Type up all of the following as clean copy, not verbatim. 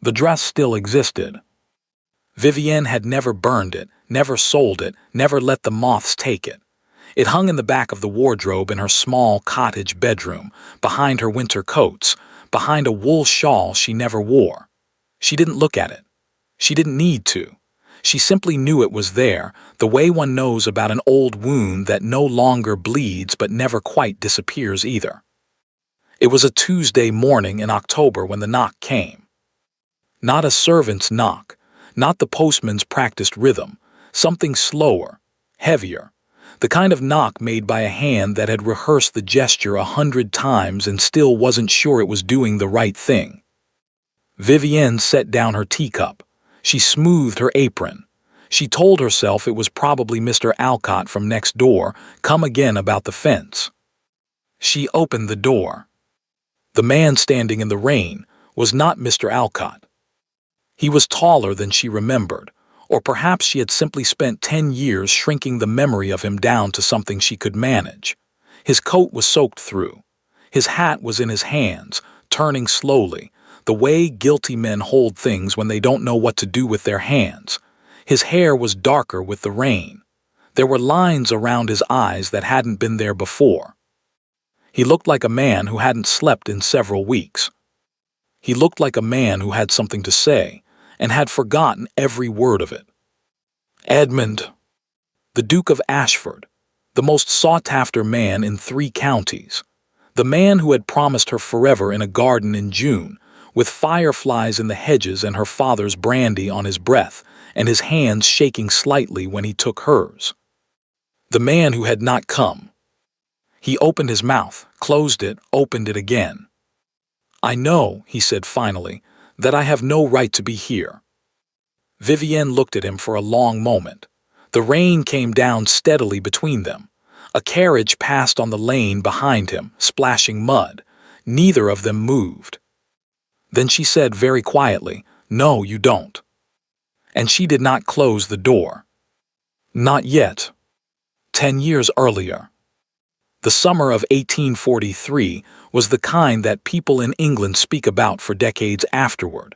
The dress still existed. Vivienne had never burned it, never sold it, never let the moths take it. It hung in the back of the wardrobe in her small cottage bedroom, behind her winter coats, behind a wool shawl she never wore. She didn't look at it. She didn't need to. She simply knew it was there, the way one knows about an old wound that no longer bleeds but never quite disappears either. It was a Tuesday morning in October when the knock came. Not a servant's knock, not the postman's practiced rhythm, something slower, heavier, the kind of knock made by a hand that had rehearsed the gesture 100 times and still wasn't sure it was doing the right thing. Vivienne set down her teacup. She smoothed her apron. She told herself it was probably Mr. Alcott from next door, come again about the fence. She opened the door. The man standing in the rain was not Mr. Alcott. He was taller than she remembered, or perhaps she had simply spent 10 years shrinking the memory of him down to something she could manage. His coat was soaked through. His hat was in his hands, turning slowly, the way guilty men hold things when they don't know what to do with their hands. His hair was darker with the rain. There were lines around his eyes that hadn't been there before. He looked like a man who hadn't slept in several weeks. He looked like a man who had something to say, and had forgotten every word of it. Edmund, the Duke of Ashford, the most sought-after man in 3 counties, the man who had promised her forever in a garden in June, with fireflies in the hedges and her father's brandy on his breath, and his hands shaking slightly when he took hers. The man who had not come. He opened his mouth, closed it, opened it again. "I know," he said finally, "that I have no right to be here." Vivienne looked at him for a long moment. The rain came down steadily between them. A carriage passed on the lane behind him, splashing mud. Neither of them moved. Then she said very quietly, "No, you don't." And she did not close the door. Not yet. 10 years earlier. The summer of 1843 was the kind that people in England speak about for decades afterward.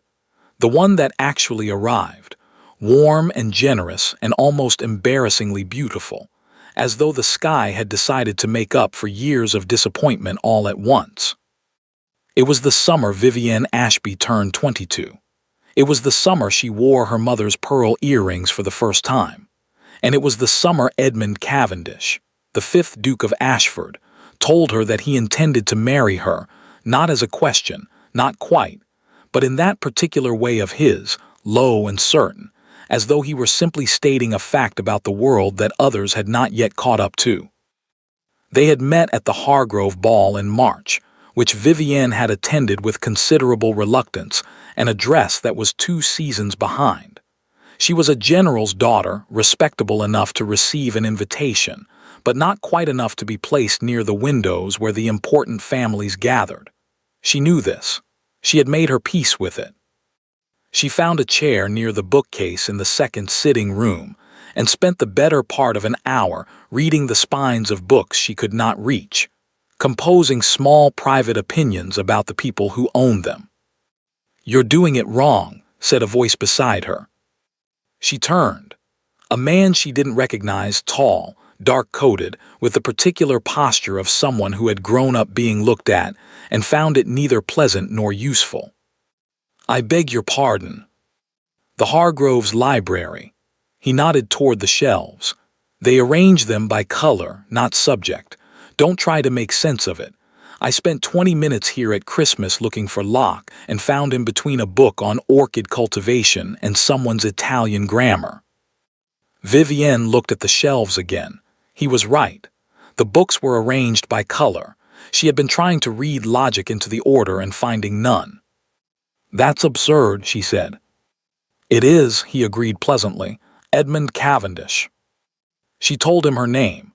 The one that actually arrived, warm and generous and almost embarrassingly beautiful, as though the sky had decided to make up for years of disappointment all at once. It was the summer Vivienne Ashby turned 22. It was the summer she wore her mother's pearl earrings for the first time. And it was the summer Edmund Cavendish, the 5th Duke of Ashford, told her that he intended to marry her, not as a question, not quite, but in that particular way of his, low and certain, as though he were simply stating a fact about the world that others had not yet caught up to. They had met at the Hargrove Ball in March, which Vivienne had attended with considerable reluctance, and a dress that was 2 seasons behind. She was a general's daughter, respectable enough to receive an invitation, but not quite enough to be placed near the windows where the important families gathered. She knew this. She had made her peace with it. She found a chair near the bookcase in the second sitting room and spent the better part of an hour reading the spines of books she could not reach, composing small private opinions about the people who owned them. "You're doing it wrong," said a voice beside her. She turned. A man she didn't recognize, tall, dark-coated, with the particular posture of someone who had grown up being looked at and found it neither pleasant nor useful. "I beg your pardon." "The Hargroves' library." He nodded toward the shelves. "They arrange them by color, not subject. Don't try to make sense of it. I spent 20 minutes here at Christmas looking for Locke and found him between a book on orchid cultivation and someone's Italian grammar." Vivienne looked at the shelves again. He was right. The books were arranged by color. She had been trying to read logic into the order and finding none. "That's absurd," she said. "It is," he agreed pleasantly. "Edmund Cavendish." She told him her name.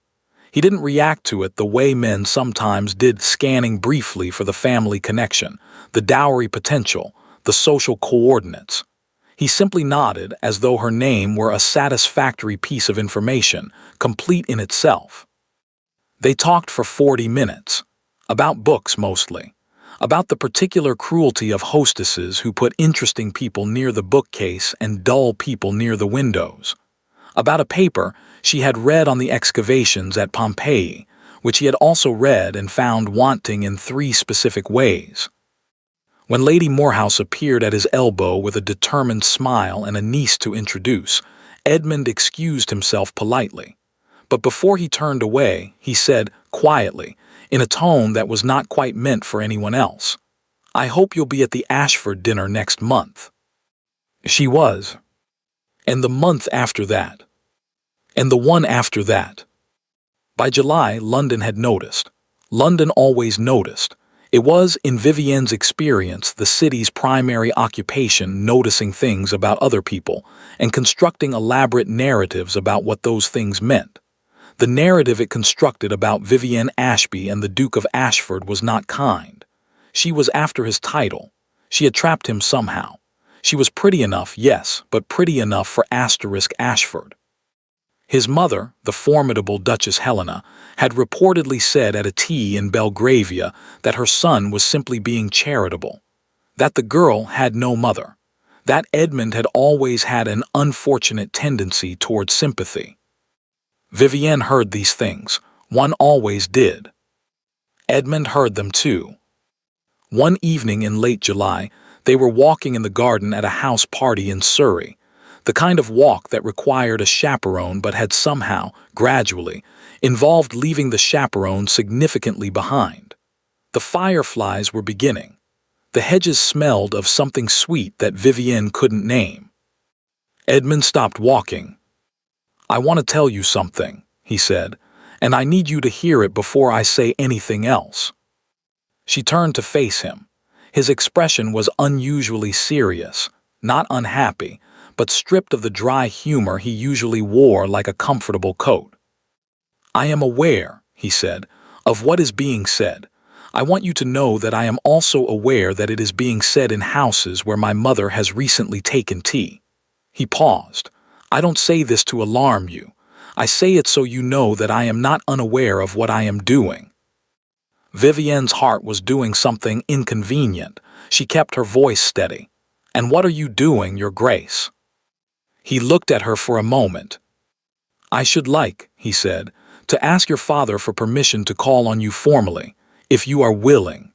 He didn't react to it the way men sometimes did, scanning briefly for the family connection, the dowry potential, the social coordinates. He simply nodded as though her name were a satisfactory piece of information, complete in itself. They talked for 40 minutes. About books mostly. about the particular cruelty of hostesses who put interesting people near the bookcase and dull people near the windows, about a paper she had read on the excavations at Pompeii, which he had also read and found wanting in 3 specific ways. When Lady Morehouse appeared at his elbow with a determined smile and a niece to introduce, Edmund excused himself politely. But before he turned away, he said, quietly, in a tone that was not quite meant for anyone else, "I hope you'll be at the Ashford dinner next month." She was. And the month after that. And the one after that. By July, London had noticed. London always noticed. It was, in Vivienne's experience, the city's primary occupation, noticing things about other people and constructing elaborate narratives about what those things meant. The narrative it constructed about Vivienne Ashby and the Duke of Ashford was not kind. She was after his title. She had trapped him somehow. She was pretty enough, yes, but pretty enough for Ashford. His mother, the formidable Duchess Helena, had reportedly said at a tea in Belgravia that her son was simply being charitable, that the girl had no mother, that Edmund had always had an unfortunate tendency toward sympathy. Vivienne heard these things. One always did. Edmund heard them too. One evening in late July, they were walking in the garden at a house party in Surrey, the kind of walk that required a chaperone but had somehow, gradually, involved leaving the chaperone significantly behind. The fireflies were beginning. The hedges smelled of something sweet that Vivienne couldn't name. Edmund stopped walking. "I want to tell you something," he said, "and I need you to hear it before I say anything else." She turned to face him. His expression was unusually serious, not unhappy, but stripped of the dry humor he usually wore like a comfortable coat. "I am aware," he said, "of what is being said. I want you to know that I am also aware that it is being said in houses where my mother has recently taken tea." He paused. "I don't say this to alarm you. I say it so you know that I am not unaware of what I am doing." Vivienne's heart was doing something inconvenient. She kept her voice steady. "And what are you doing, Your Grace?" He looked at her for a moment. "I should like," he said, "to ask your father for permission to call on you formally, if you are willing."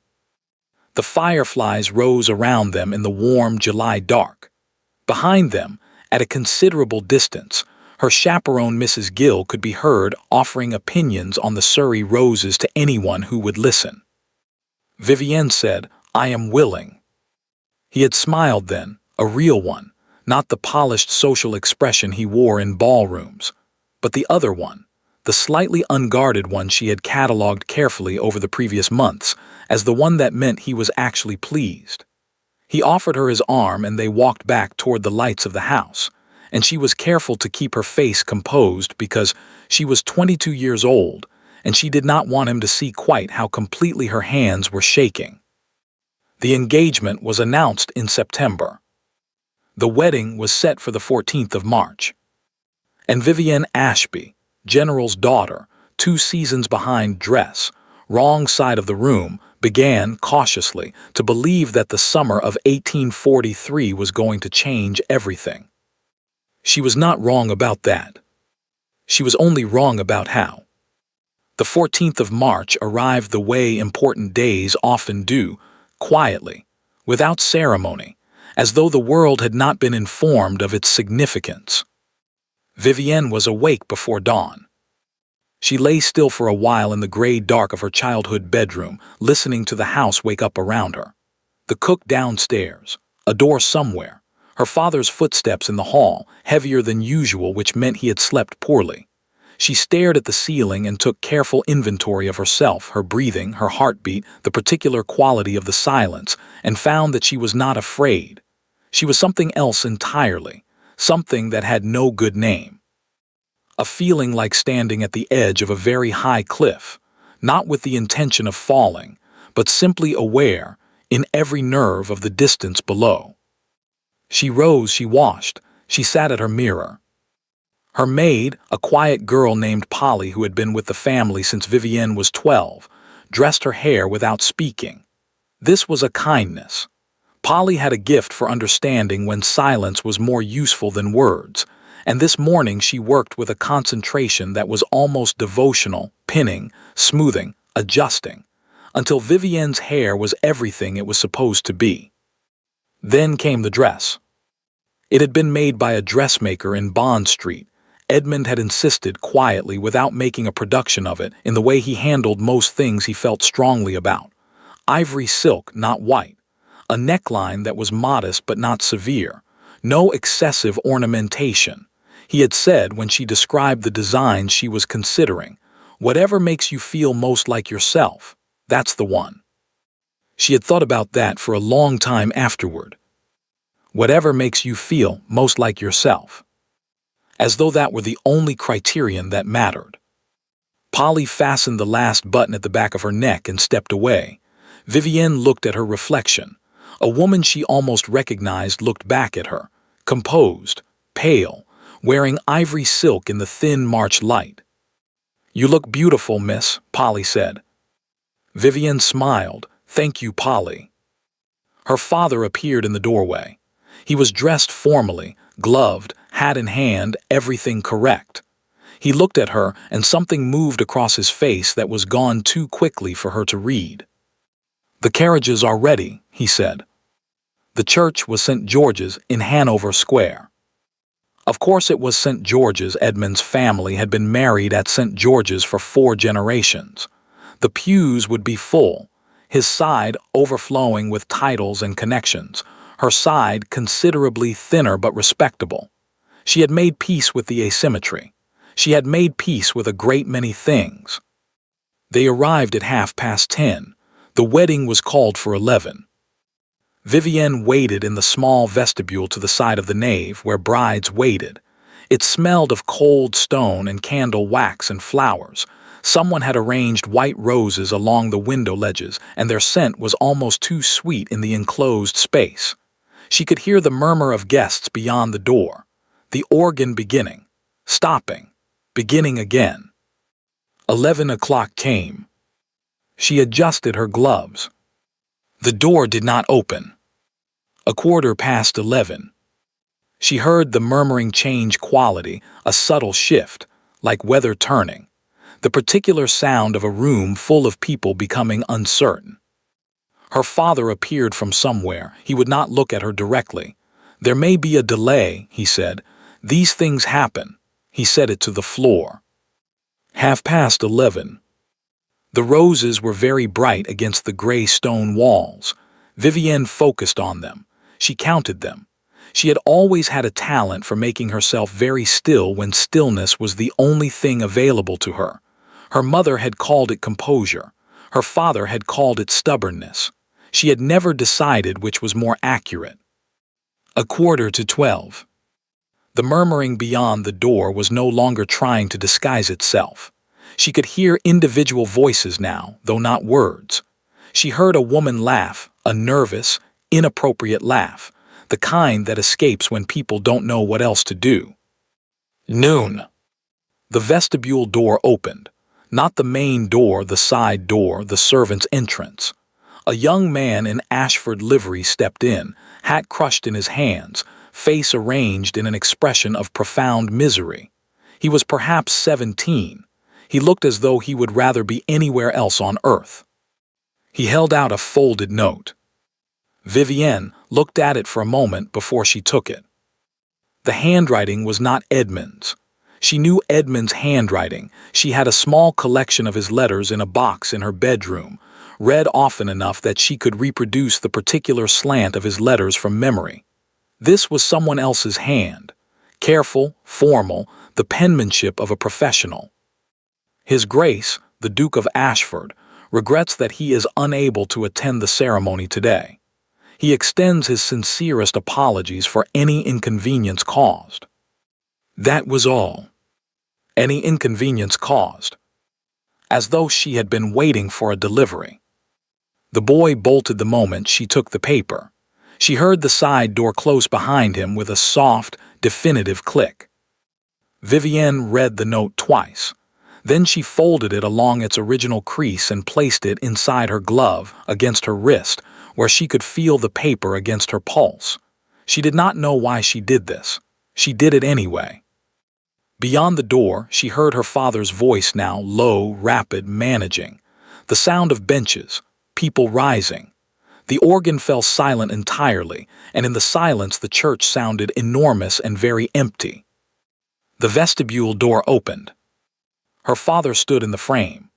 The fireflies rose around them in the warm July dark. Behind them, at a considerable distance, her chaperone Mrs. Gill could be heard offering opinions on the Surrey roses to anyone who would listen. Vivienne said, "I am willing." He had smiled then, a real one, not the polished social expression he wore in ballrooms, but the other one, the slightly unguarded one she had catalogued carefully over the previous months as the one that meant he was actually pleased. He offered her his arm and they walked back toward the lights of the house, and she was careful to keep her face composed because she was 22 years old and she did not want him to see quite how completely her hands were shaking. The engagement was announced in September. The wedding was set for the 14th of March. And Vivienne Ashby, General's daughter, 2 seasons behind dress, wrong side of the room, began, cautiously, to believe that the summer of 1843 was going to change everything. She was not wrong about that. She was only wrong about how. The 14th of March arrived the way important days often do, quietly, without ceremony, as though the world had not been informed of its significance. Vivienne was awake before dawn. She lay still for a while in the gray dark of her childhood bedroom, listening to the house wake up around her. The cook downstairs, a door somewhere, her father's footsteps in the hall, heavier than usual, which meant he had slept poorly. She stared at the ceiling and took careful inventory of herself, her breathing, her heartbeat, the particular quality of the silence, and found that she was not afraid. She was something else entirely, something that had no good name. A feeling like standing at the edge of a very high cliff, not with the intention of falling, but simply aware, in every nerve, of the distance below. She rose, she washed, she sat at her mirror. Her maid, a quiet girl named Polly who had been with the family since Vivienne was 12, dressed her hair without speaking. This was a kindness. Polly had a gift for understanding when silence was more useful than words, and this morning she worked with a concentration that was almost devotional, pinning, smoothing, adjusting, until Vivienne's hair was everything it was supposed to be. Then came the dress. It had been made by a dressmaker in Bond Street. Edmund had insisted quietly without making a production of it in the way he handled most things he felt strongly about. Ivory silk, not white. A neckline that was modest but not severe. No excessive ornamentation. He had said when she described the designs she was considering, "Whatever makes you feel most like yourself, that's the one." She had thought about that for a long time afterward. Whatever makes you feel most like yourself. As though that were the only criterion that mattered. Polly fastened the last button at the back of her neck and stepped away. Vivienne looked at her reflection. A woman she almost recognized looked back at her, composed, pale, wearing ivory silk in the thin March light. "You look beautiful, miss," Polly said. Vivienne smiled. "Thank you, Polly." Her father appeared in the doorway. He was dressed formally, gloved, hat in hand, everything correct. He looked at her, and something moved across his face that was gone too quickly for her to read. "The carriages are ready," he said. The church was St. George's in Hanover Square. Of course it was St. George's. Edmund's family had been married at St. George's for 4 generations. The pews would be full, his side overflowing with titles and connections, her side considerably thinner but respectable. She had made peace with the asymmetry. She had made peace with a great many things. They arrived at 10:30. The wedding was called for 11. Vivienne waited in the small vestibule to the side of the nave where brides waited. It smelled of cold stone and candle wax and flowers. Someone had arranged white roses along the window ledges, and their scent was almost too sweet in the enclosed space. She could hear the murmur of guests beyond the door, the organ beginning, stopping, beginning again. 11 o'clock came. She adjusted her gloves. The door did not open. 11:15. She heard the murmuring change quality, a subtle shift, like weather turning, the particular sound of a room full of people becoming uncertain. Her father appeared from somewhere. He would not look at her directly. "There may be a delay," he said. "These things happen." He said it to the floor. 11:30. The roses were very bright against the gray stone walls. Vivienne focused on them. She counted them. She had always had a talent for making herself very still when stillness was the only thing available to her. Her mother had called it composure. Her father had called it stubbornness. She had never decided which was more accurate. 11:45. The murmuring beyond the door was no longer trying to disguise itself. She could hear individual voices now, though not words. She heard a woman laugh, a nervous, inappropriate laugh, the kind that escapes when people don't know what else to do. Noon. The vestibule door opened. Not the main door, the side door, the servant's entrance. A young man in Ashford livery stepped in, hat crushed in his hands, face arranged in an expression of profound misery. He was perhaps 17. He looked as though he would rather be anywhere else on earth. He held out a folded note. Vivienne looked at it for a moment before she took it. The handwriting was not Edmund's. She knew Edmund's handwriting. She had a small collection of his letters in a box in her bedroom, read often enough that she could reproduce the particular slant of his letters from memory. This was someone else's hand, careful, formal, the penmanship of a professional. His Grace, the Duke of Ashford, regrets that he is unable to attend the ceremony today. He extends his sincerest apologies for any inconvenience caused. That was all. Any inconvenience caused. As though she had been waiting for a delivery. The boy bolted the moment she took the paper. She heard the side door close behind him with a soft, definitive click. Vivienne read the note twice. Then she folded it along its original crease and placed it inside her glove, against her wrist, where she could feel the paper against her pulse. She did not know why she did this. She did it anyway. Beyond the door, she heard her father's voice now, low, rapid, managing. The sound of benches, people rising. The organ fell silent entirely, and in the silence the church sounded enormous and very empty. The vestibule door opened. Her father stood in the frame.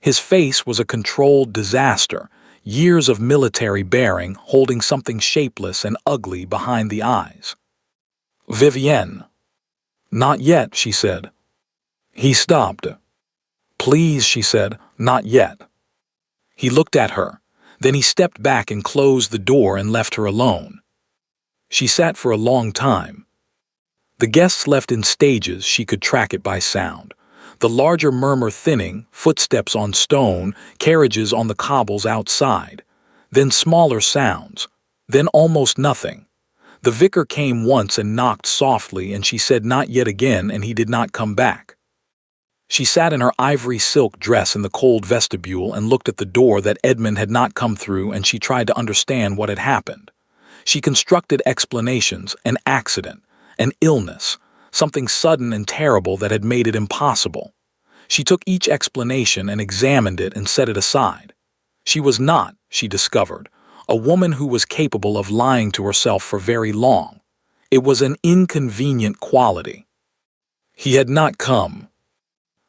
His face was a controlled disaster, years of military bearing holding something shapeless and ugly behind the eyes. "Vivienne." "Not yet," she said. He stopped. "Please," she said, "not yet." He looked at her. Then he stepped back and closed the door and left her alone. She sat for a long time. The guests left in stages, she could track it by sound. The larger murmur thinning, footsteps on stone, carriages on the cobbles outside. Then smaller sounds. Then almost nothing. The vicar came once and knocked softly, and she said not yet again, and he did not come back. She sat in her ivory silk dress in the cold vestibule and looked at the door that Edmund had not come through, and she tried to understand what had happened. She constructed explanations, an accident, an illness, something sudden and terrible that had made it impossible. She took each explanation and examined it and set it aside. She was not, she discovered, a woman who was capable of lying to herself for very long. It was an inconvenient quality. He had not come.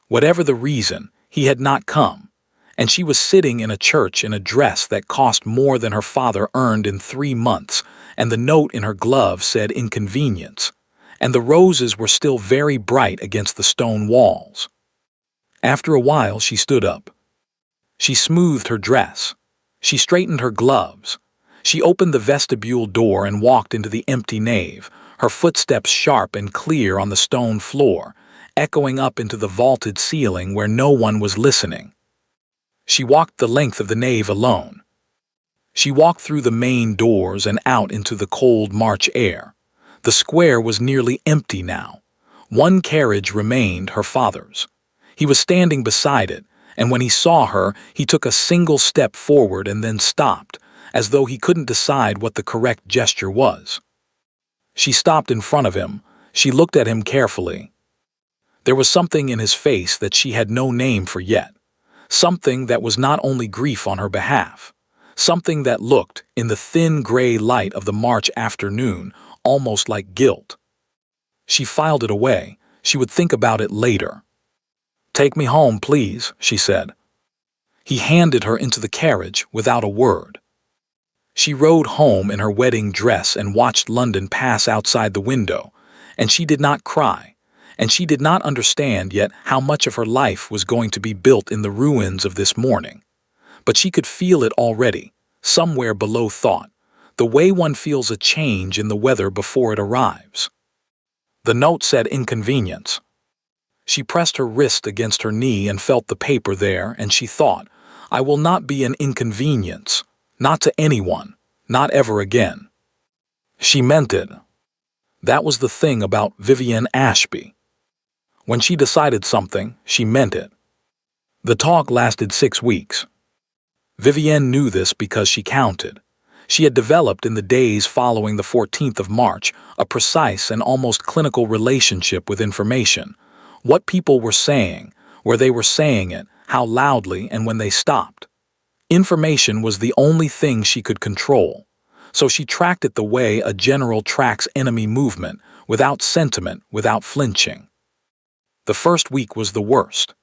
Whatever the reason, he had not come, and she was sitting in a church in a dress that cost more than her father earned in 3 months, and the note in her glove said inconvenience, and the roses were still very bright against the stone walls. After a while, she stood up. She smoothed her dress. She straightened her gloves. She opened the vestibule door and walked into the empty nave, her footsteps sharp and clear on the stone floor, echoing up into the vaulted ceiling where no one was listening. She walked the length of the nave alone. She walked through the main doors and out into the cold March air. The square was nearly empty now. One carriage remained, her father's. He was standing beside it, and when he saw her, he took a single step forward and then stopped, as though he couldn't decide what the correct gesture was. She stopped in front of him. She looked at him carefully. There was something in his face that she had no name for yet, something that was not only grief on her behalf, something that looked, in the thin gray light of the March afternoon, almost like guilt. She filed it away. She would think about it later. "Take me home, please," she said. He handed her into the carriage without a word. She rode home in her wedding dress and watched London pass outside the window, and she did not cry. And she did not understand yet how much of her life was going to be built in the ruins of this morning. But she could feel it already, somewhere below thought, the way one feels a change in the weather before it arrives. The note said inconvenience. She pressed her wrist against her knee and felt the paper there, and she thought, I will not be an inconvenience, not to anyone, not ever again. She meant it. That was the thing about Vivienne Ashby. When she decided something, she meant it. The talk lasted 6 weeks. Vivienne knew this because she counted. She had developed in the days following the 14th of March a precise and almost clinical relationship with information. What people were saying, where they were saying it, how loudly, and when they stopped. Information was the only thing she could control. So she tracked it the way a general tracks enemy movement, without sentiment, without flinching. The first week was the worst.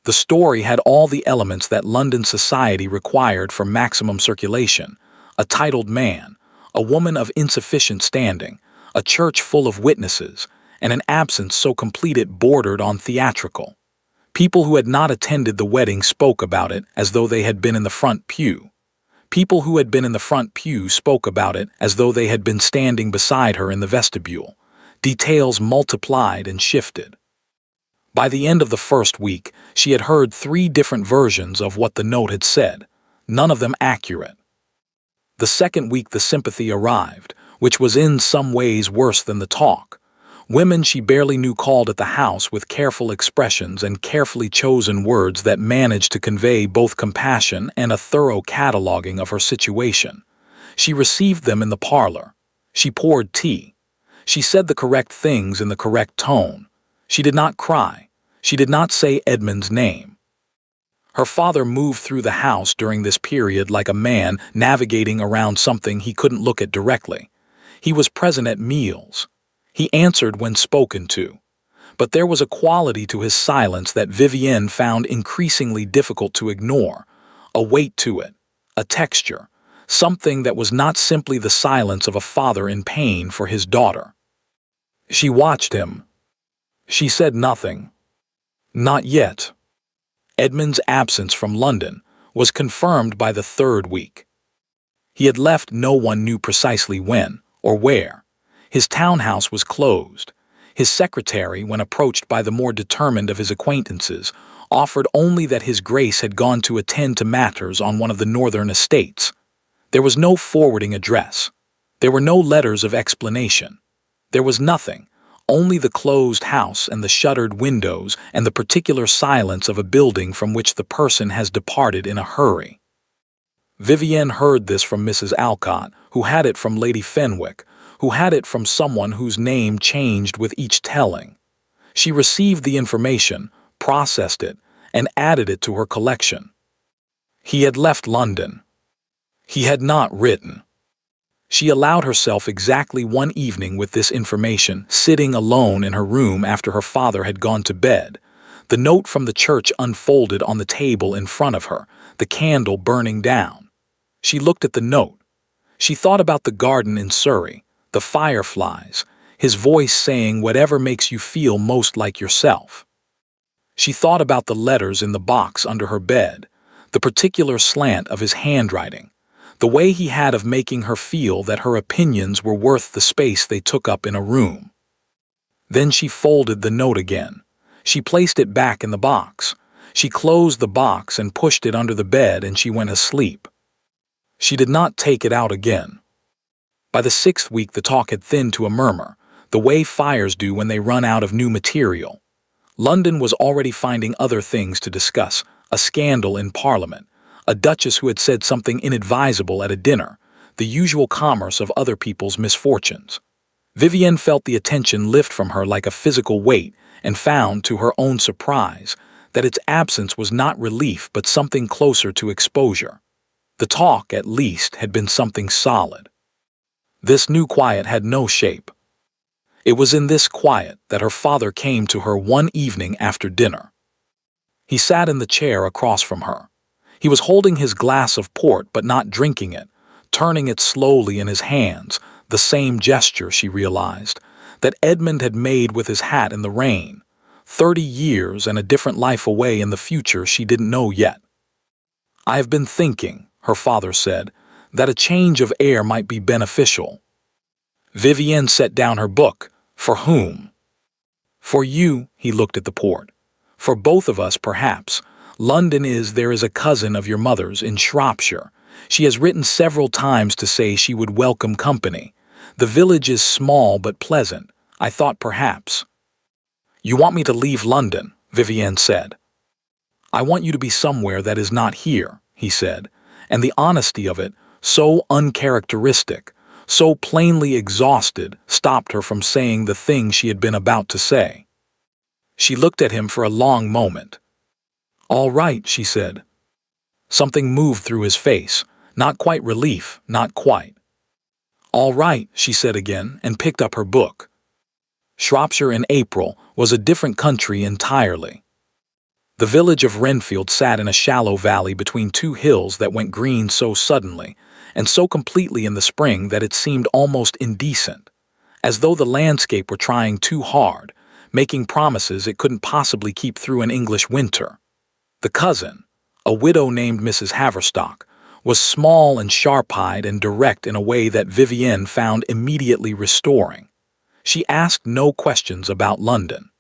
The story had all the elements that London society required for maximum circulation: a titled man, a woman of insufficient standing, a church full of witnesses, and an absence so complete it bordered on theatrical. People who had not attended the wedding spoke about it as though they had been in the front pew. People who had been in the front pew spoke about it as though they had been standing beside her in the vestibule. Details multiplied and shifted. By the end of the first week, she had heard 3 different versions of what the note had said, none of them accurate. The second week the sympathy arrived, which was in some ways worse than the talk. Women she barely knew called at the house with careful expressions and carefully chosen words that managed to convey both compassion and a thorough cataloging of her situation. She received them in the parlor. She poured tea. She said the correct things in the correct tone. She did not cry. She did not say Edmund's name. Her father moved through the house during this period like a man navigating around something he couldn't look at directly. He was present at meals. He answered when spoken to. But there was a quality to his silence that Vivienne found increasingly difficult to ignore, a weight to it, a texture, something that was not simply the silence of a father in pain for his daughter. She watched him. She said nothing. Not yet. Edmund's absence from London was confirmed by the third week. He had left, no one knew precisely when or where. His townhouse was closed. His secretary, when approached by the more determined of his acquaintances, offered only that His Grace had gone to attend to matters on one of the northern estates. There was no forwarding address. There were no letters of explanation. There was nothing, only the closed house and the shuttered windows and the particular silence of a building from which the person has departed in a hurry. Vivienne heard this from Mrs. Alcott, who had it from Lady Fenwick, who had it from someone whose name changed with each telling. She received the information, processed it, and added it to her collection. He had left London. He had not written. She allowed herself exactly one evening with this information, sitting alone in her room after her father had gone to bed, the note from the church unfolded on the table in front of her, the candle burning down. She looked at the note. She thought about the garden in Surrey, the fireflies, his voice saying whatever makes you feel most like yourself. She thought about the letters in the box under her bed, the particular slant of his handwriting, the way he had of making her feel that her opinions were worth the space they took up in a room. Then she folded the note again. She placed it back in the box. She closed the box and pushed it under the bed, and she went asleep. She did not take it out again. By the 6th week the talk had thinned to a murmur, the way fires do when they run out of new material. London was already finding other things to discuss, a scandal in Parliament, a duchess who had said something inadvisable at a dinner, the usual commerce of other people's misfortunes. Vivienne felt the attention lift from her like a physical weight and found, to her own surprise, that its absence was not relief but something closer to exposure. The talk, at least, had been something solid. This new quiet had no shape. It was in this quiet that her father came to her one evening after dinner. He sat in the chair across from her. He was holding his glass of port but not drinking it, turning it slowly in his hands, the same gesture, she realized, that Edmund had made with his hat in the rain. 30 years and a different life away in the future she didn't know yet. "I have been thinking," her father said, "that a change of air might be beneficial." Vivienne set down her book. "For whom?" "For you," he looked at the port. "For both of us, perhaps. There is a cousin of your mother's in Shropshire. She has written several times to say she would welcome company. The village is small but pleasant. I thought perhaps—" "You want me to leave London," Vivienne said. "I want you to be somewhere that is not here," he said, and the honesty of it, so uncharacteristic, so plainly exhausted, stopped her from saying the thing she had been about to say. She looked at him for a long moment. "All right," she said. Something moved through his face, not quite relief, not quite. "All right," she said again, and picked up her book. Shropshire in April was a different country entirely. The village of Renfield sat in a shallow valley between two hills that went green so suddenly, and so completely in the spring that it seemed almost indecent, as though the landscape were trying too hard, making promises it couldn't possibly keep through an English winter. The cousin, a widow named Mrs. Haverstock, was small and sharp-eyed and direct in a way that Vivienne found immediately restoring. She asked no questions about London.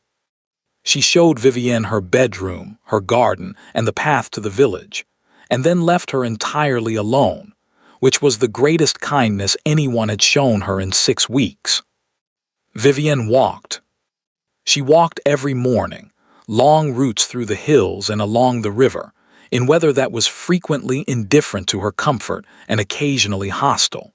She showed Vivienne her bedroom, her garden, and the path to the village, and then left her entirely alone, which was the greatest kindness anyone had shown her in 6 weeks. Vivienne walked. She walked every morning, long routes through the hills and along the river, in weather that was frequently indifferent to her comfort and occasionally hostile.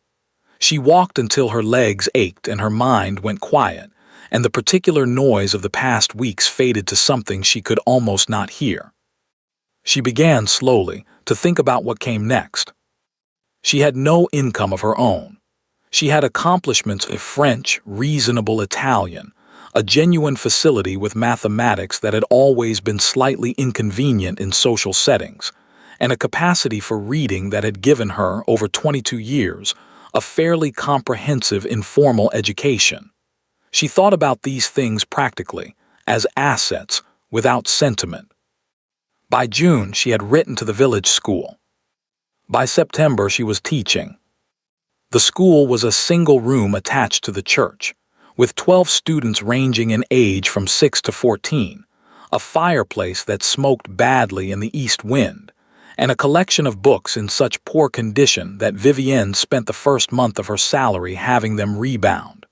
She walked until her legs ached and her mind went quiet, and the particular noise of the past weeks faded to something she could almost not hear. She began slowly to think about what came next. She had no income of her own. She had accomplishments in French, reasonable Italian, a genuine facility with mathematics that had always been slightly inconvenient in social settings, and a capacity for reading that had given her, over 22 years, a fairly comprehensive informal education. She thought about these things practically, as assets, without sentiment. By June, she had written to the village school. By September, she was teaching. The school was a single room attached to the church, with 12 students ranging in age from 6 to 14, a fireplace that smoked badly in the east wind, and a collection of books in such poor condition that Vivienne spent the first month of her salary having them rebound.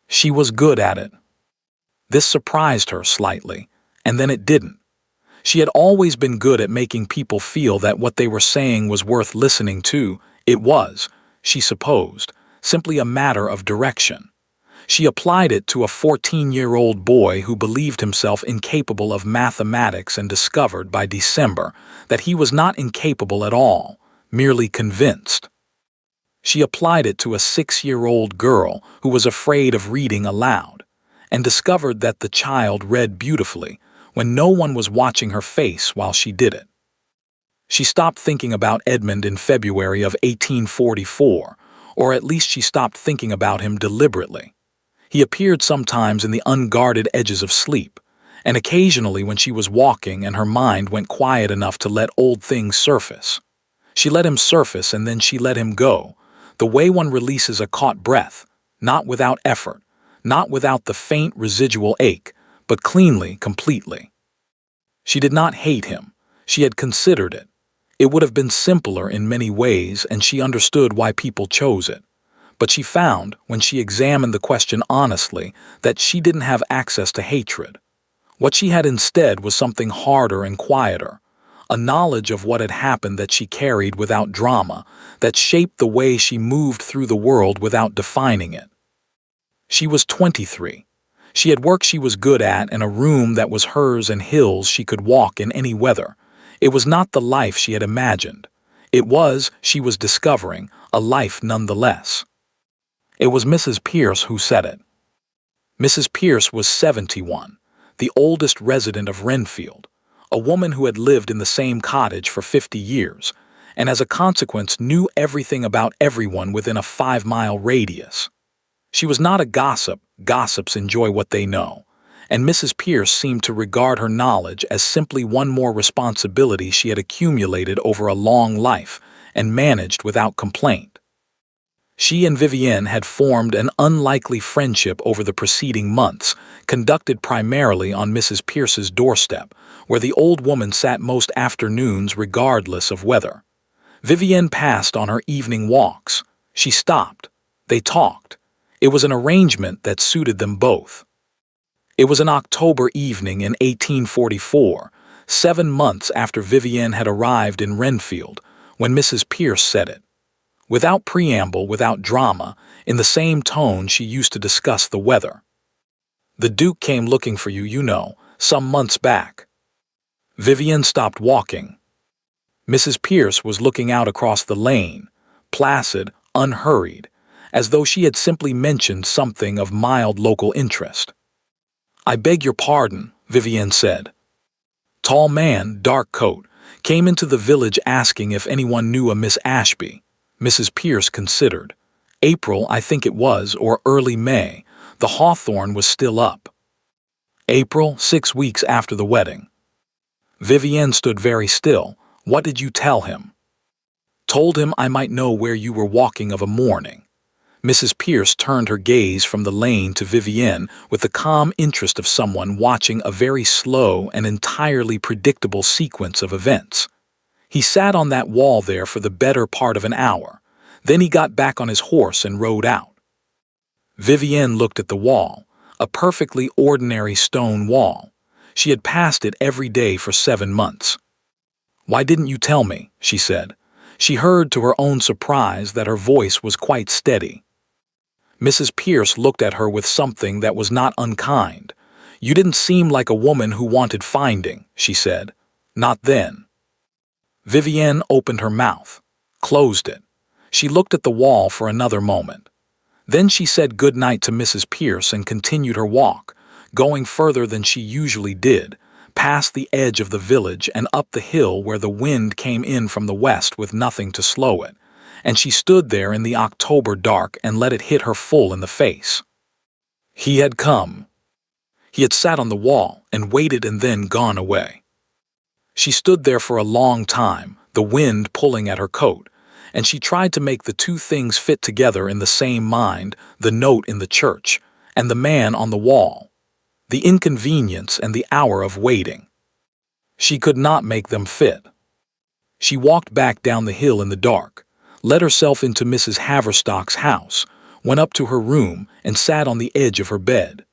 She was good at it. This surprised her slightly, and then it didn't. She had always been good at making people feel that what they were saying was worth listening to. It was, she supposed, simply a matter of direction. She applied it to a 14-year-old boy who believed himself incapable of mathematics and discovered by December that he was not incapable at all, merely convinced. She applied it to a 6-year-old girl who was afraid of reading aloud, and discovered that the child read beautifully when no one was watching her face while she did it. She stopped thinking about Edmund in February of 1844, or at least she stopped thinking about him deliberately. He appeared sometimes in the unguarded edges of sleep, and occasionally when she was walking and her mind went quiet enough to let old things surface. She let him surface and then she let him go, the way one releases a caught breath, not without effort, not without the faint residual ache, but cleanly, completely. She did not hate him. She had considered it. It would have been simpler in many ways, and she understood why people chose it. But she found, when she examined the question honestly, that she didn't have access to hatred. What she had instead was something harder and quieter, a knowledge of what had happened that she carried without drama, that shaped the way she moved through the world without defining it. She was 23. She had work she was good at and a room that was hers and hills she could walk in any weather. It was not the life she had imagined. It was, she was discovering, a life nonetheless. It was Mrs. Pierce who said it. Mrs. Pierce was 71, the oldest resident of Renfield, a woman who had lived in the same cottage for 50 years, and as a consequence knew everything about everyone within a 5-mile radius. She was not a gossip. Gossips enjoy what they know, and Mrs. Pierce seemed to regard her knowledge as simply one more responsibility she had accumulated over a long life and managed without complaint. She and Vivienne had formed an unlikely friendship over the preceding months, conducted primarily on Mrs. Pierce's doorstep, where the old woman sat most afternoons regardless of weather. Vivienne passed on her evening walks. She stopped. They talked. It was an arrangement that suited them both. It was an October evening in 1844, 7 months after Vivienne had arrived in Renfield, when Mrs. Pierce said it. Without preamble, without drama, in the same tone she used to discuss the weather. "The Duke came looking for you, you know, some months back." Vivienne stopped walking. Mrs. Pierce was looking out across the lane, placid, unhurried, as though she had simply mentioned something of mild local interest. "I beg your pardon," Vivienne said. Tall man, dark coat, came into the village asking if anyone knew a Miss Ashby. Mrs. Pierce considered. April, I think it was, or early May. The hawthorn was still up. April, 6 weeks after the wedding. Vivienne stood very still. "What did you tell him?" "Told him I might know where you were walking of a morning." Mrs. Pierce turned her gaze from the lane to Vivienne with the calm interest of someone watching a very slow and entirely predictable sequence of events. "He sat on that wall there for the better part of an hour. Then he got back on his horse and rode out." Vivienne looked at the wall, a perfectly ordinary stone wall. She had passed it every day for 7 months. "Why didn't you tell me?" she said. She heard to her own surprise that her voice was quite steady. Mrs. Pierce looked at her with something that was not unkind. "You didn't seem like a woman who wanted finding," she said. "Not then." Vivienne opened her mouth, closed it. She looked at the wall for another moment. Then she said good night to Mrs. Pierce and continued her walk, going further than she usually did, past the edge of the village and up the hill where the wind came in from the west with nothing to slow it, and she stood there in the October dark and let it hit her full in the face. He had come. He had sat on the wall and waited and then gone away. She stood there for a long time, the wind pulling at her coat, and she tried to make the two things fit together in the same mind, the note in the church, and the man on the wall, the inconvenience and the hour of waiting. She could not make them fit. She walked back down the hill in the dark, let herself into Mrs. Haverstock's house, went up to her room and sat on the edge of her bed.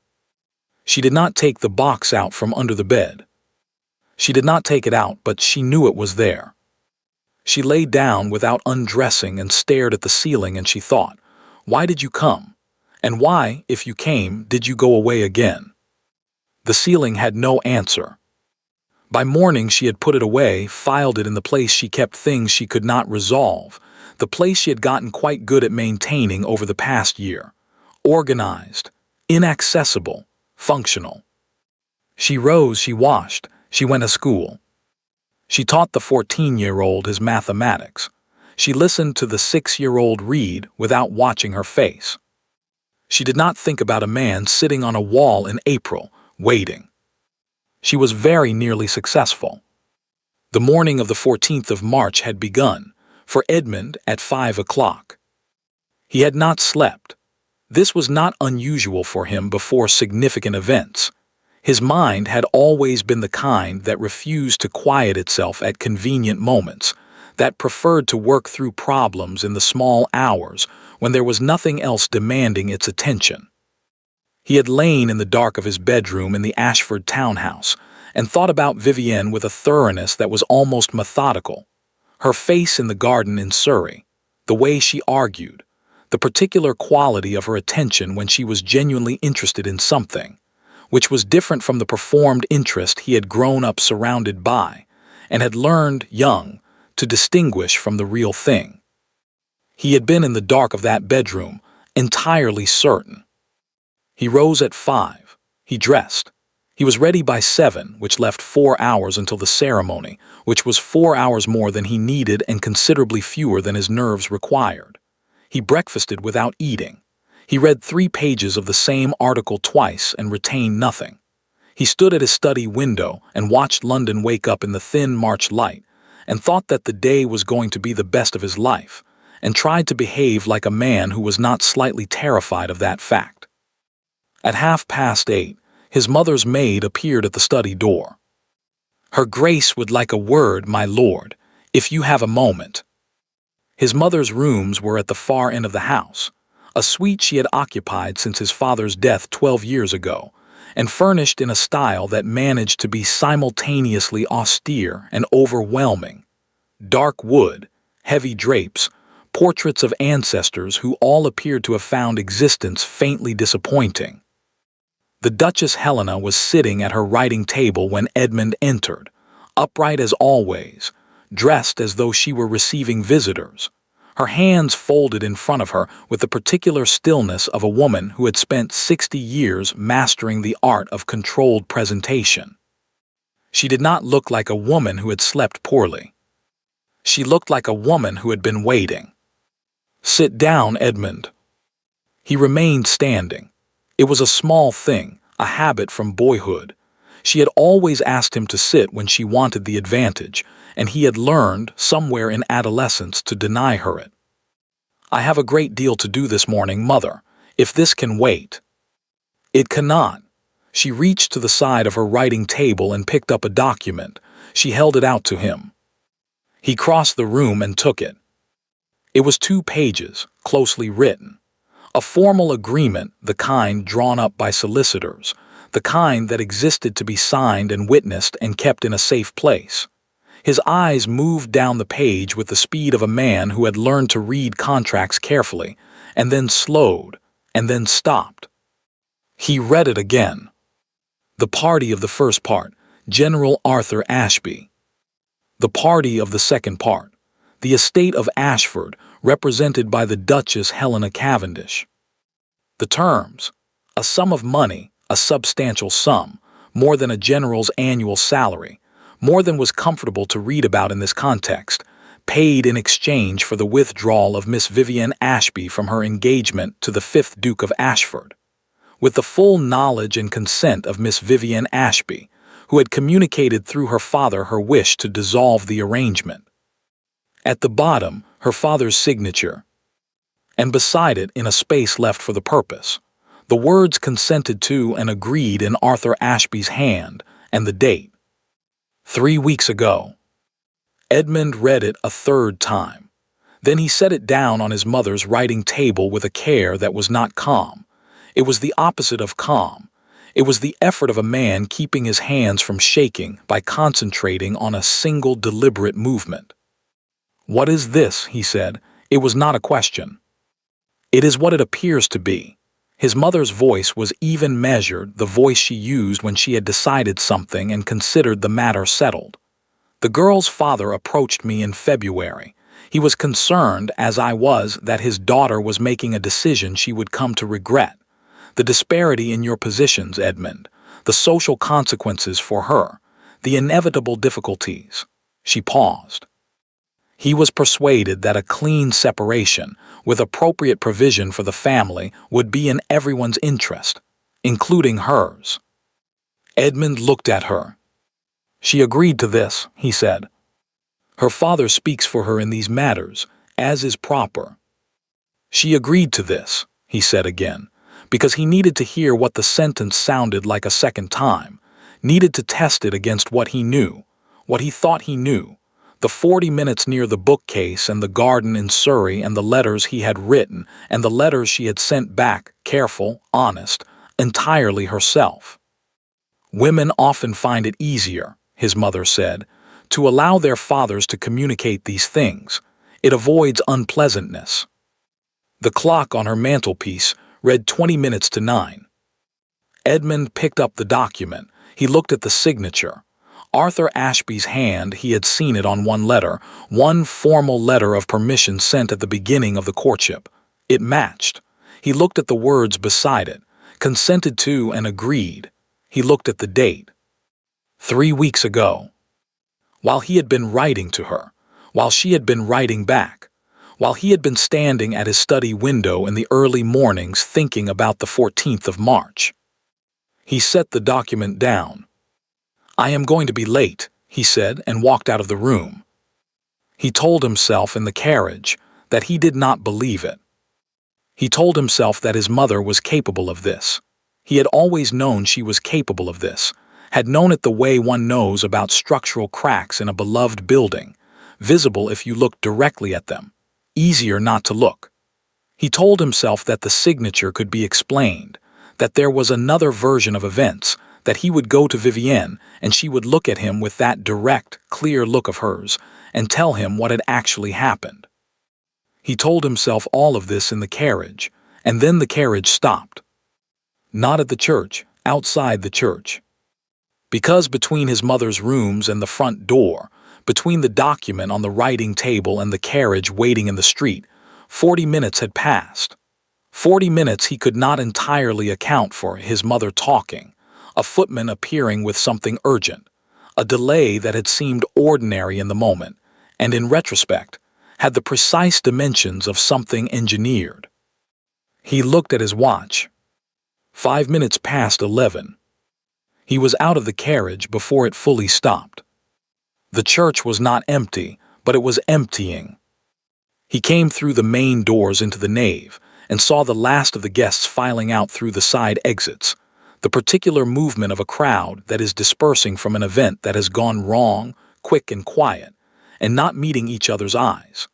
She did not take the box out from under the bed. She did not take it out, but she knew it was there. She lay down without undressing and stared at the ceiling, and she thought, "Why did you come? And why, if you came, did you go away again?" The ceiling had no answer. By morning she had put it away, filed it in the place she kept things she could not resolve, the place she had gotten quite good at maintaining over the past year. Organized, inaccessible, functional. She rose, she washed, she went to school. She taught the 14-year-old his mathematics. She listened to the 6-year-old read without watching her face. She did not think about a man sitting on a wall in April, waiting. She was very nearly successful. The morning of the 14th of March had begun, for Edmund at 5 o'clock. He had not slept. This was not unusual for him before significant events. His mind had always been the kind that refused to quiet itself at convenient moments, that preferred to work through problems in the small hours when there was nothing else demanding its attention. He had lain in the dark of his bedroom in the Ashford townhouse and thought about Vivienne with a thoroughness that was almost methodical. Her face in the garden in Surrey, the way she argued, the particular quality of her attention when she was genuinely interested in something, which was different from the performed interest he had grown up surrounded by and had learned, young, to distinguish from the real thing. He had been in the dark of that bedroom, entirely certain. He rose at 5. He dressed. He was ready by 7, which left 4 hours until the ceremony, which was 4 hours more than he needed and considerably fewer than his nerves required. He breakfasted without eating. He read 3 pages of the same article twice and retained nothing. He stood at his study window and watched London wake up in the thin March light and thought that the day was going to be the best of his life, and tried to behave like a man who was not slightly terrified of that fact. At 8:30, his mother's maid appeared at the study door. "Her Grace would like a word, my lord, if you have a moment." His mother's rooms were at the far end of the house, a suite she had occupied since his father's death 12 years ago, and furnished in a style that managed to be simultaneously austere and overwhelming. Dark wood, heavy drapes, portraits of ancestors who all appeared to have found existence faintly disappointing. The Duchess Helena was sitting at her writing table when Edmund entered, upright as always, dressed as though she were receiving visitors, her hands folded in front of her with the particular stillness of a woman who had spent 60 years mastering the art of controlled presentation. She did not look like a woman who had slept poorly. She looked like a woman who had been waiting. "Sit down, Edmund." He remained standing. It was a small thing, a habit from boyhood. She had always asked him to sit when she wanted the advantage, and he had learned, somewhere in adolescence, to deny her it. "I have a great deal to do this morning, Mother, if this can wait." It cannot. She reached to the side of her writing table and picked up a document. She held it out to him. He crossed the room and took it. It was 2 pages, closely written. A formal agreement, the kind drawn up by solicitors, the kind that existed to be signed and witnessed and kept in a safe place. His eyes moved down the page with the speed of a man who had learned to read contracts carefully, and then slowed, and then stopped. He read it again. The party of the first part, General Arthur Ashby. The party of the second part, the estate of Ashford, represented by the Duchess Helena Cavendish. The terms, a sum of money, a substantial sum, more than a general's annual salary, more than was comfortable to read about in this context, paid in exchange for the withdrawal of Miss Vivienne Ashby from her engagement to the 5th Duke of Ashford, with the full knowledge and consent of Miss Vivienne Ashby, who had communicated through her father her wish to dissolve the arrangement. At the bottom, her father's signature, and beside it, in a space left for the purpose, the words consented to and agreed in Arthur Ashby's hand, and the date. 3 weeks ago. Edmund read it a third time. Then he set it down on his mother's writing table with a care that was not calm. It was the opposite of calm. It was the effort of a man keeping his hands from shaking by concentrating on a single deliberate movement. "What is this?" he said. It was not a question. "It is what it appears to be." His mother's voice was even measured, the voice she used when she had decided something and considered the matter settled. The girl's father approached me in February. He was concerned, as I was, that his daughter was making a decision she would come to regret. The disparity in your positions, Edmund, the social consequences for her, the inevitable difficulties. She paused. He was persuaded that a clean separation, with appropriate provision for the family, would be in everyone's interest, including hers. Edmund looked at her. "She agreed to this," he said. "Her father speaks for her in these matters, as is proper." "She agreed to this," he said again, because he needed to hear what the sentence sounded like a second time, needed to test it against what he knew, what he thought he knew, the 40 minutes near the bookcase and the garden in Surrey and the letters he had written and the letters she had sent back, careful, honest, entirely herself. "Women often find it easier," his mother said, "to allow their fathers to communicate these things. It avoids unpleasantness." The clock on her mantelpiece read 20 minutes to 9. Edmund picked up the document. He looked at the signature. Arthur Ashby's hand, he had seen it on one letter, one formal letter of permission sent at the beginning of the courtship. It matched. He looked at the words beside it, consented to and agreed. He looked at the date. 3 weeks ago. While he had been writing to her, while she had been writing back, while he had been standing at his study window in the early mornings thinking about the 14th of March. He set the document down. "I am going to be late," he said, and walked out of the room. He told himself in the carriage that he did not believe it. He told himself that his mother was capable of this. He had always known she was capable of this, had known it the way one knows about structural cracks in a beloved building, visible if you look directly at them, easier not to look. He told himself that the signature could be explained, that there was another version of events, that he would go to Vivienne and she would look at him with that direct, clear look of hers and tell him what had actually happened. He told himself all of this in the carriage, and then the carriage stopped. Not at the church, outside the church. Because between his mother's rooms and the front door, between the document on the writing table and the carriage waiting in the street, 40 minutes had passed. 40 minutes he could not entirely account for, his mother talking, a footman appearing with something urgent, a delay that had seemed ordinary in the moment, and in retrospect, had the precise dimensions of something engineered. He looked at his watch. 5 minutes past 11. He was out of the carriage before it fully stopped. The church was not empty, but it was emptying. He came through the main doors into the nave and saw the last of the guests filing out through the side exits, the particular movement of a crowd that is dispersing from an event that has gone wrong, quick and quiet, and not meeting each other's eyes.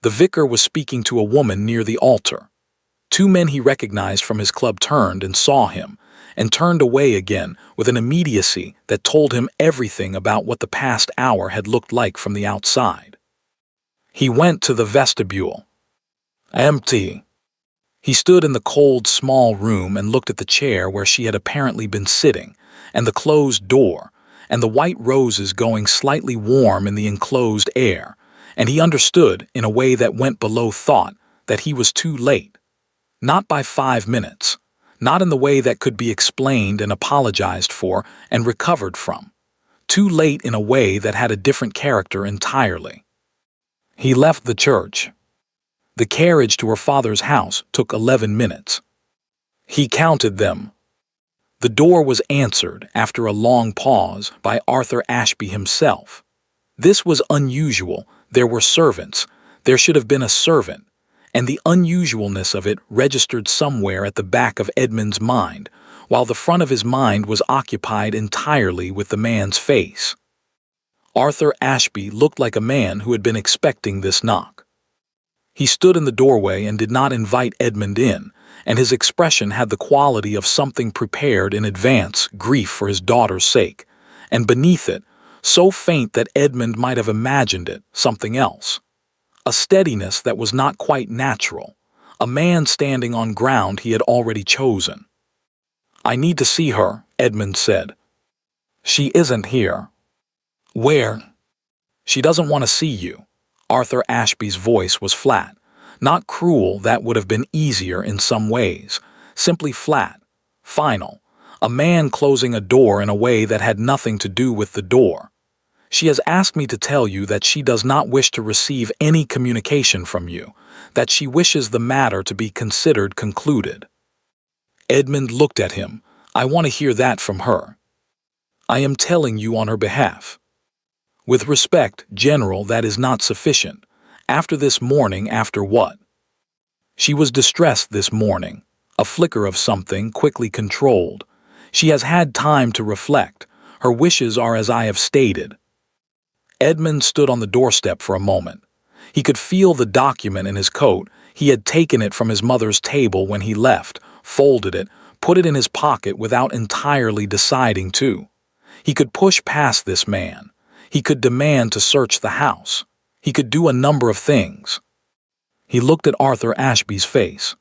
The vicar was speaking to a woman near the altar. 2 men he recognized from his club turned and saw him, and turned away again with an immediacy that told him everything about what the past hour had looked like from the outside. He went to the vestibule. Empty. He stood in the cold, small room and looked at the chair where she had apparently been sitting, and the closed door, and the white roses going slightly warm in the enclosed air, and he understood, in a way that went below thought, that he was too late. Not by 5 minutes. Not in the way that could be explained and apologized for and recovered from. Too late in a way that had a different character entirely. He left the church. The carriage to her father's house took 11 minutes. He counted them. The door was answered, after a long pause, by Arthur Ashby himself. This was unusual. There were servants. There should have been a servant. And the unusualness of it registered somewhere at the back of Edmund's mind, while the front of his mind was occupied entirely with the man's face. Arthur Ashby looked like a man who had been expecting this knock. He stood in the doorway and did not invite Edmund in, and his expression had the quality of something prepared in advance, grief for his daughter's sake, and beneath it, so faint that Edmund might have imagined it, something else. A steadiness that was not quite natural, a man standing on ground he had already chosen. "I need to see her," Edmund said. "She isn't here." "Where?" "She doesn't want to see you." Arthur Ashby's voice was flat. Not cruel, that would have been easier in some ways. Simply flat, final. A man closing a door in a way that had nothing to do with the door. "She has asked me to tell you that she does not wish to receive any communication from you, that she wishes the matter to be considered concluded." Edmund looked at him. "I want to hear that from her." "I am telling you on her behalf." "With respect, General, that is not sufficient. After this morning, after what?" "She was distressed this morning. A flicker of something, quickly controlled. She has had time to reflect. Her wishes are as I have stated." Edmund stood on the doorstep for a moment. He could feel the document in his coat. He had taken it from his mother's table when he left, folded it, put it in his pocket without entirely deciding to. He could push past this man. He could demand to search the house. He could do a number of things. He looked at Arthur Ashby's face.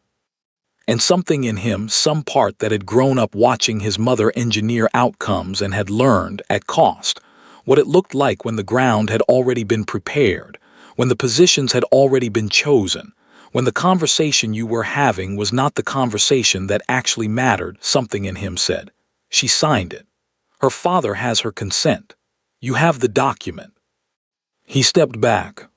And something in him, some part that had grown up watching his mother engineer outcomes and had learned, at cost, what it looked like when the ground had already been prepared, when the positions had already been chosen, when the conversation you were having was not the conversation that actually mattered, something in him said, "She signed it. Her father has her consent. You have the document." He stepped back.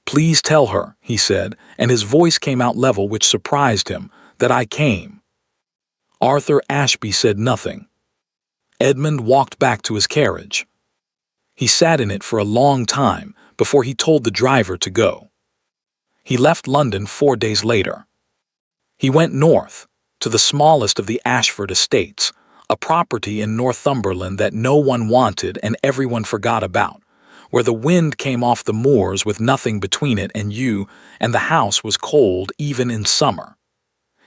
"Please tell her," he said, and his voice came out level, which surprised him, "that I came." Arthur Ashby said nothing. Edmund walked back to his carriage. He sat in it for a long time before he told the driver to go. He left London 4 days later. He went north, to the smallest of the Ashford estates, a property in Northumberland that no one wanted and everyone forgot about, where the wind came off the moors with nothing between it and you, and the house was cold even in summer.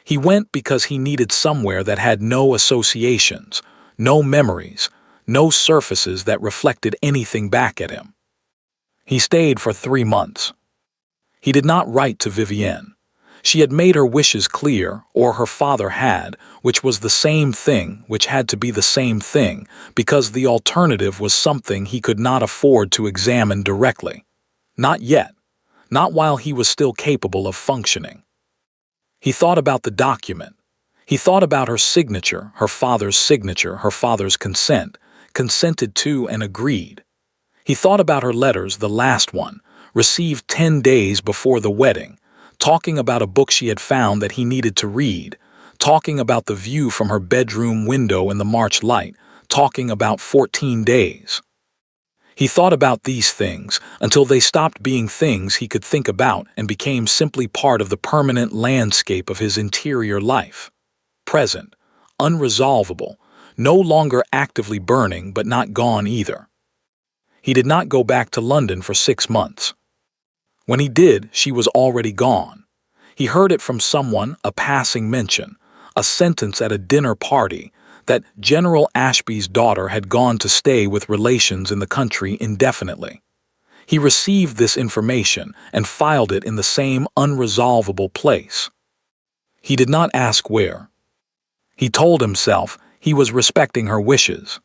He went because he needed somewhere that had no associations, no memories, no surfaces that reflected anything back at him. He stayed for 3 months. He did not write to Vivienne. She had made her wishes clear, or her father had, which was the same thing, which had to be the same thing, because the alternative was something he could not afford to examine directly. Not yet. Not while he was still capable of functioning. He thought about the document. He thought about her signature, her father's consent, consented to and agreed. He thought about her letters, the last one, received 10 days before the wedding, talking about a book she had found that he needed to read, talking about the view from her bedroom window in the March light, talking about 14 days. He thought about these things until they stopped being things he could think about and became simply part of the permanent landscape of his interior life. Present, unresolvable, no longer actively burning but not gone either. He did not go back to London for 6 months. When he did, she was already gone. He heard it from someone, a passing mention, a sentence at a dinner party, that General Ashby's daughter had gone to stay with relations in the country indefinitely. He received this information and filed it in the same unresolvable place. He did not ask where. He told himself he was respecting her wishes.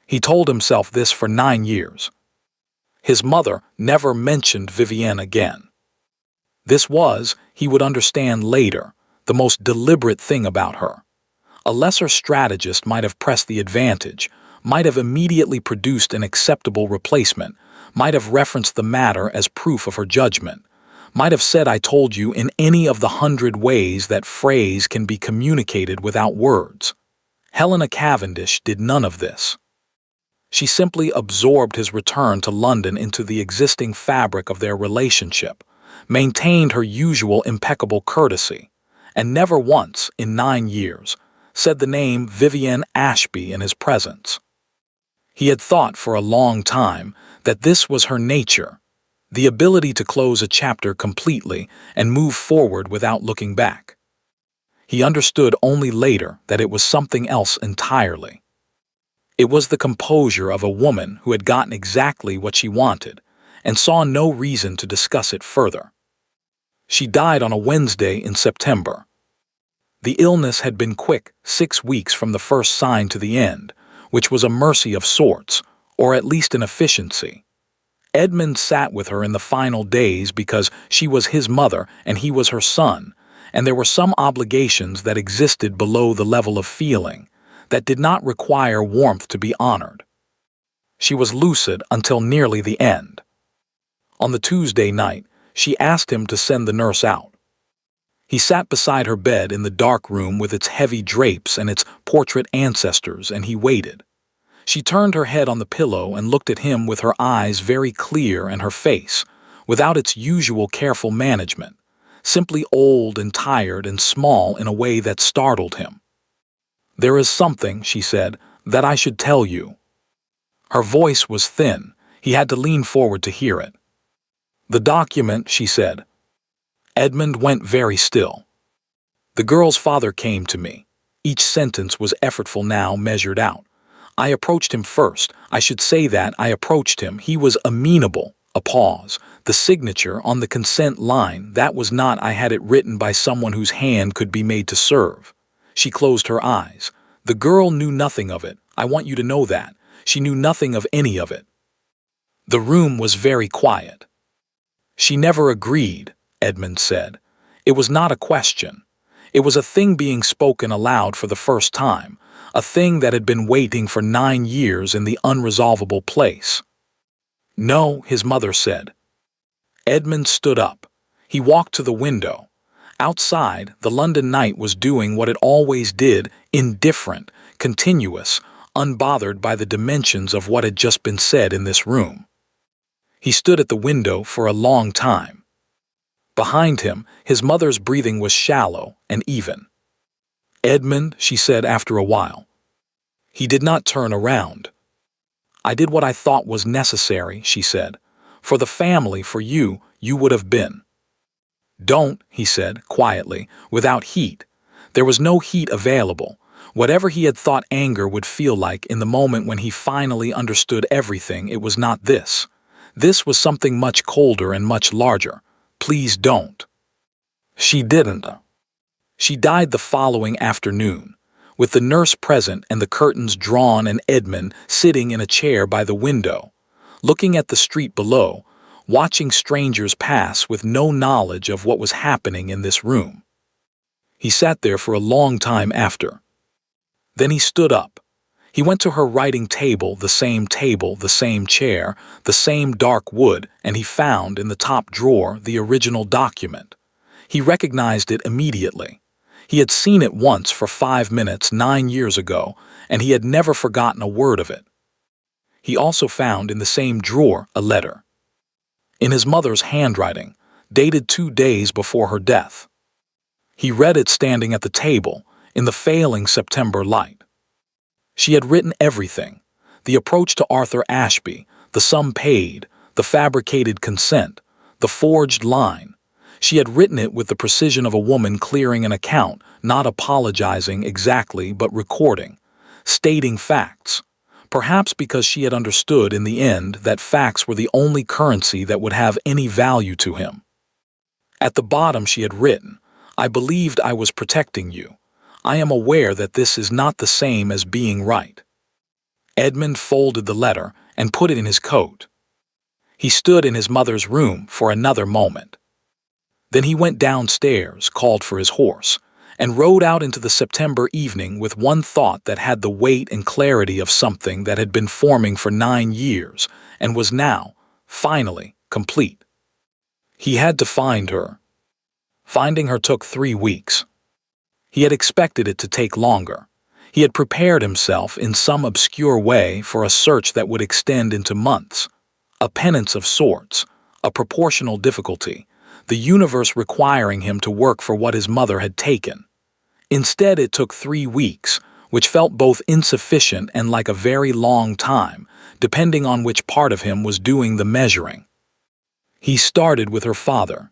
He told himself this for 9 years. His mother never mentioned Vivienne again. This was, he would understand later, the most deliberate thing about her. A lesser strategist might have pressed the advantage, might have immediately produced an acceptable replacement, might have referenced the matter as proof of her judgment, might have said "I told you" in any of the 100 ways that phrase can be communicated without words. Helena Cavendish did none of this. She simply absorbed his return to London into the existing fabric of their relationship, maintained her usual impeccable courtesy, and never once, in 9 years, said the name Vivienne Ashby in his presence. He had thought for a long time that this was her nature, the ability to close a chapter completely and move forward without looking back. He understood only later that it was something else entirely. It was the composure of a woman who had gotten exactly what she wanted and saw no reason to discuss it further. She died on a Wednesday in September. The illness had been quick, 6 weeks from the first sign to the end, which was a mercy of sorts, or at least an efficiency. Edmund sat with her in the final days because she was his mother and he was her son, and there were some obligations that existed below the level of feeling, that did not require warmth to be honored. She was lucid until nearly the end. On the Tuesday night, she asked him to send the nurse out. He sat beside her bed in the dark room with its heavy drapes and its portrait ancestors, and he waited. She turned her head on the pillow and looked at him with her eyes very clear and her face, without its usual careful management, simply old and tired and small in a way that startled him. "There is something," she said, "that I should tell you." Her voice was thin. He had to lean forward to hear it. "The document," she said. Edmund went very still. "The girl's father came to me." Each sentence was effortful now, measured out. "I approached him first. I should say that I approached him. He was amenable." A pause. "The signature on the consent line, that was not. I had it written by someone whose hand could be made to serve." She closed her eyes. "The girl knew nothing of it. I want you to know that. She knew nothing of any of it." The room was very quiet. "She never agreed," Edmund said. It was not a question. It was a thing being spoken aloud for the first time, a thing that had been waiting for 9 years in the unresolvable place. "No," his mother said. Edmund stood up. He walked to the window. Outside, the London night was doing what it always did, indifferent, continuous, unbothered by the dimensions of what had just been said in this room. He stood at the window for a long time. Behind him, his mother's breathing was shallow and even. "Edmund," she said after a while. He did not turn around. "I did what I thought was necessary," she said. "For the family, for you, you would have been." "Don't," he said, quietly, without heat. There was no heat available. Whatever he had thought anger would feel like in the moment when he finally understood everything, it was not this. This was something much colder and much larger. "Please don't." She didn't. She died the following afternoon, with the nurse present and the curtains drawn and Edmund sitting in a chair by the window, looking at the street below, watching strangers pass with no knowledge of what was happening in this room. He sat there for a long time after. Then he stood up. He went to her writing table, the same chair, the same dark wood, and he found in the top drawer the original document. He recognized it immediately. He had seen it once for 5 minutes 9 years ago, and he had never forgotten a word of it. He also found in the same drawer a letter, in his mother's handwriting, dated 2 days before her death. He read it standing at the table, in the failing September light. She had written everything: the approach to Arthur Ashby, the sum paid, the fabricated consent, the forged line. She had written it with the precision of a woman clearing an account, not apologizing exactly but recording, stating facts. Perhaps because she had understood in the end that facts were the only currency that would have any value to him. At the bottom she had written, "I believed I was protecting you. I am aware that this is not the same as being right." Edmund folded the letter and put it in his coat. He stood in his mother's room for another moment. Then he went downstairs, called for his horse, and rode out into the September evening with one thought that had the weight and clarity of something that had been forming for 9 years and was now, finally, complete. He had to find her. Finding her took 3 weeks. He had expected it to take longer. He had prepared himself in some obscure way for a search that would extend into months. A penance of sorts, a proportional difficulty, the universe requiring him to work for what his mother had taken. Instead, it took 3 weeks, which felt both insufficient and like a very long time, depending on which part of him was doing the measuring. He started with her father.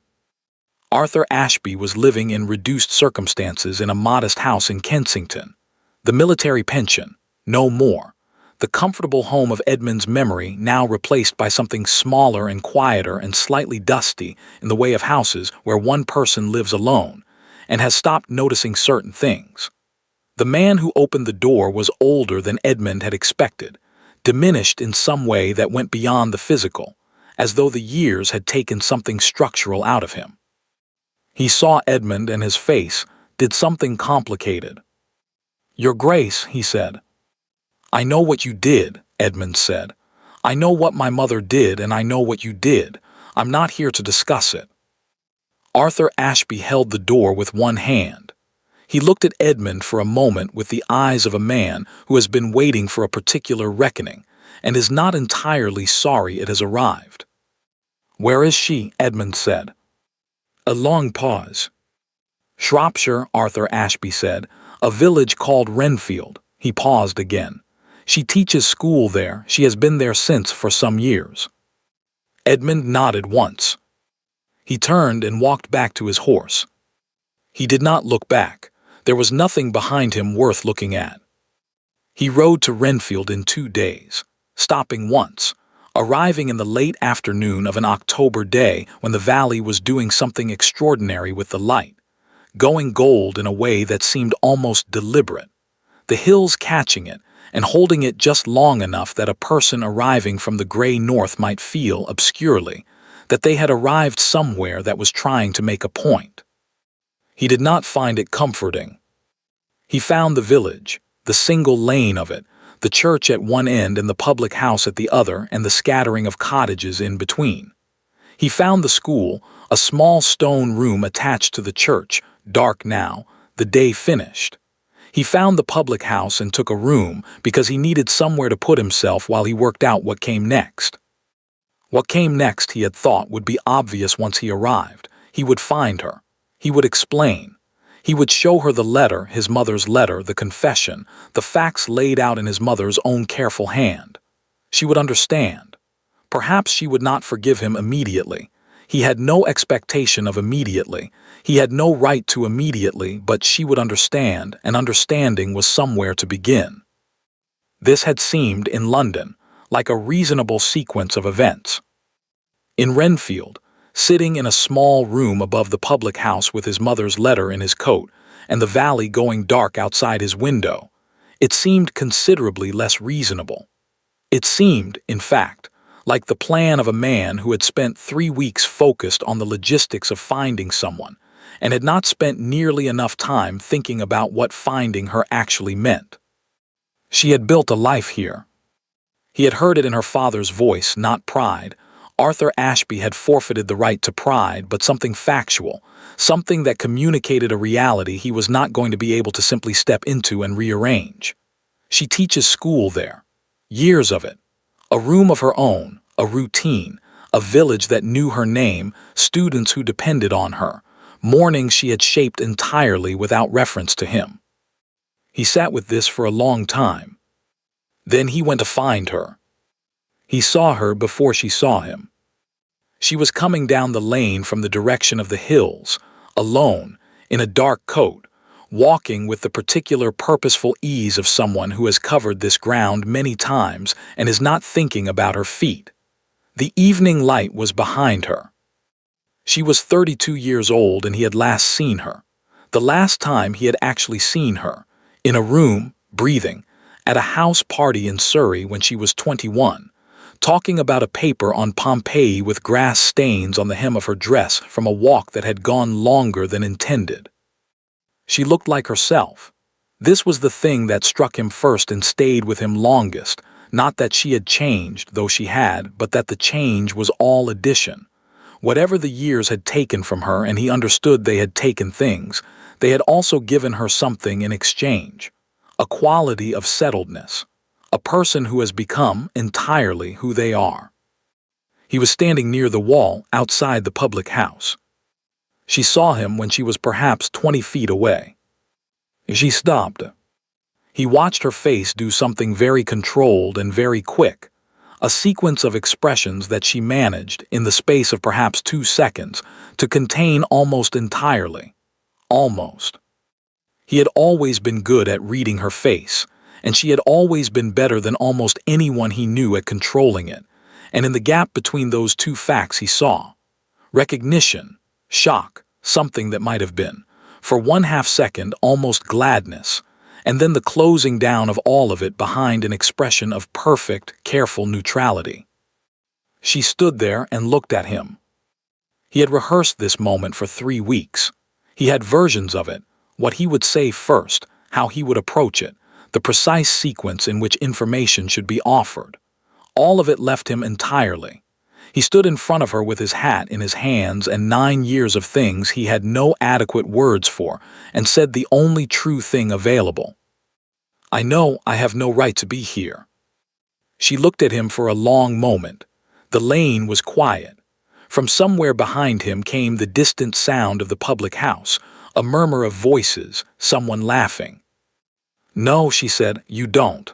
Arthur Ashby was living in reduced circumstances in a modest house in Kensington. The military pension, no more. The comfortable home of Edmund's memory now replaced by something smaller and quieter and slightly dusty in the way of houses where one person lives alone and has stopped noticing certain things. The man who opened the door was older than Edmund had expected, diminished in some way that went beyond the physical, as though the years had taken something structural out of him. He saw Edmund and his face did something complicated. "Your Grace," he said. "I know what you did," Edmund said. "I know what my mother did and I know what you did. I'm not here to discuss it." Arthur Ashby held the door with one hand. He looked at Edmund for a moment with the eyes of a man who has been waiting for a particular reckoning and is not entirely sorry it has arrived. "Where is she?" Edmund said. A long pause. "Shropshire," Arthur Ashby said. "A village called Renfield." He paused again. "She teaches school there. She has been there since for some years." Edmund nodded once. He turned and walked back to his horse. He did not look back. There was nothing behind him worth looking at. He rode to Renfield in 2 days, stopping once, arriving in the late afternoon of an October day when the valley was doing something extraordinary with the light, going gold in a way that seemed almost deliberate, the hills catching it and holding it just long enough that a person arriving from the gray north might feel, obscurely, that they had arrived somewhere that was trying to make a point. He did not find it comforting. He found the village, the single lane of it, the church at one end and the public house at the other and the scattering of cottages in between. He found the school, a small stone room attached to the church, dark now, the day finished. He found the public house and took a room because he needed somewhere to put himself while he worked out what came next. What came next, he had thought, would be obvious once he arrived. He would find her. He would explain. He would show her the letter, his mother's letter, the confession, the facts laid out in his mother's own careful hand. She would understand. Perhaps she would not forgive him immediately. He had no expectation of immediately. He had no right to immediately, but she would understand, and understanding was somewhere to begin. This had seemed, in London, like a reasonable sequence of events. In Renfield, sitting in a small room above the public house with his mother's letter in his coat and the valley going dark outside his window, it seemed considerably less reasonable. It seemed, in fact, like the plan of a man who had spent 3 weeks focused on the logistics of finding someone and had not spent nearly enough time thinking about what finding her actually meant. She had built a life here. He had heard it in her father's voice, not pride. Arthur Ashby had forfeited the right to pride, but something factual, something that communicated a reality he was not going to be able to simply step into and rearrange. She teaches school there. Years of it. A room of her own, a routine, a village that knew her name, students who depended on her, mornings she had shaped entirely without reference to him. He sat with this for a long time. Then he went to find her. He saw her before she saw him. She was coming down the lane from the direction of the hills, alone, in a dark coat, walking with the particular purposeful ease of someone who has covered this ground many times and is not thinking about her feet. The evening light was behind her. She was 32 years old and he had last seen her. The last time he had actually seen her, in a room, breathing, at a house party in Surrey when she was 21, talking about a paper on Pompeii with grass stains on the hem of her dress from a walk that had gone longer than intended. She looked like herself. This was the thing that struck him first and stayed with him longest, not that she had changed, though she had, but that the change was all addition. Whatever the years had taken from her, and he understood they had taken things, they had also given her something in exchange. A quality of settledness. A person who has become entirely who they are. He was standing near the wall outside the public house. She saw him when she was perhaps 20 feet away. She stopped. He watched her face do something very controlled and very quick, a sequence of expressions that she managed, in the space of perhaps 2 seconds, to contain almost entirely. Almost. He had always been good at reading her face, and she had always been better than almost anyone he knew at controlling it, and in the gap between those two facts he saw recognition, shock, something that might have been, for 1/2 second, almost gladness, and then the closing down of all of it behind an expression of perfect, careful neutrality. She stood there and looked at him. He had rehearsed this moment for 3 weeks. He had versions of it, what he would say first, how he would approach it, the precise sequence in which information should be offered. All of it left him entirely. He stood in front of her with his hat in his hands and 9 years of things he had no adequate words for, and said the only true thing available. "I know I have no right to be here." She looked at him for a long moment. The lane was quiet. From somewhere behind him came the distant sound of the public house, a murmur of voices, someone laughing. "No," she said, "you don't."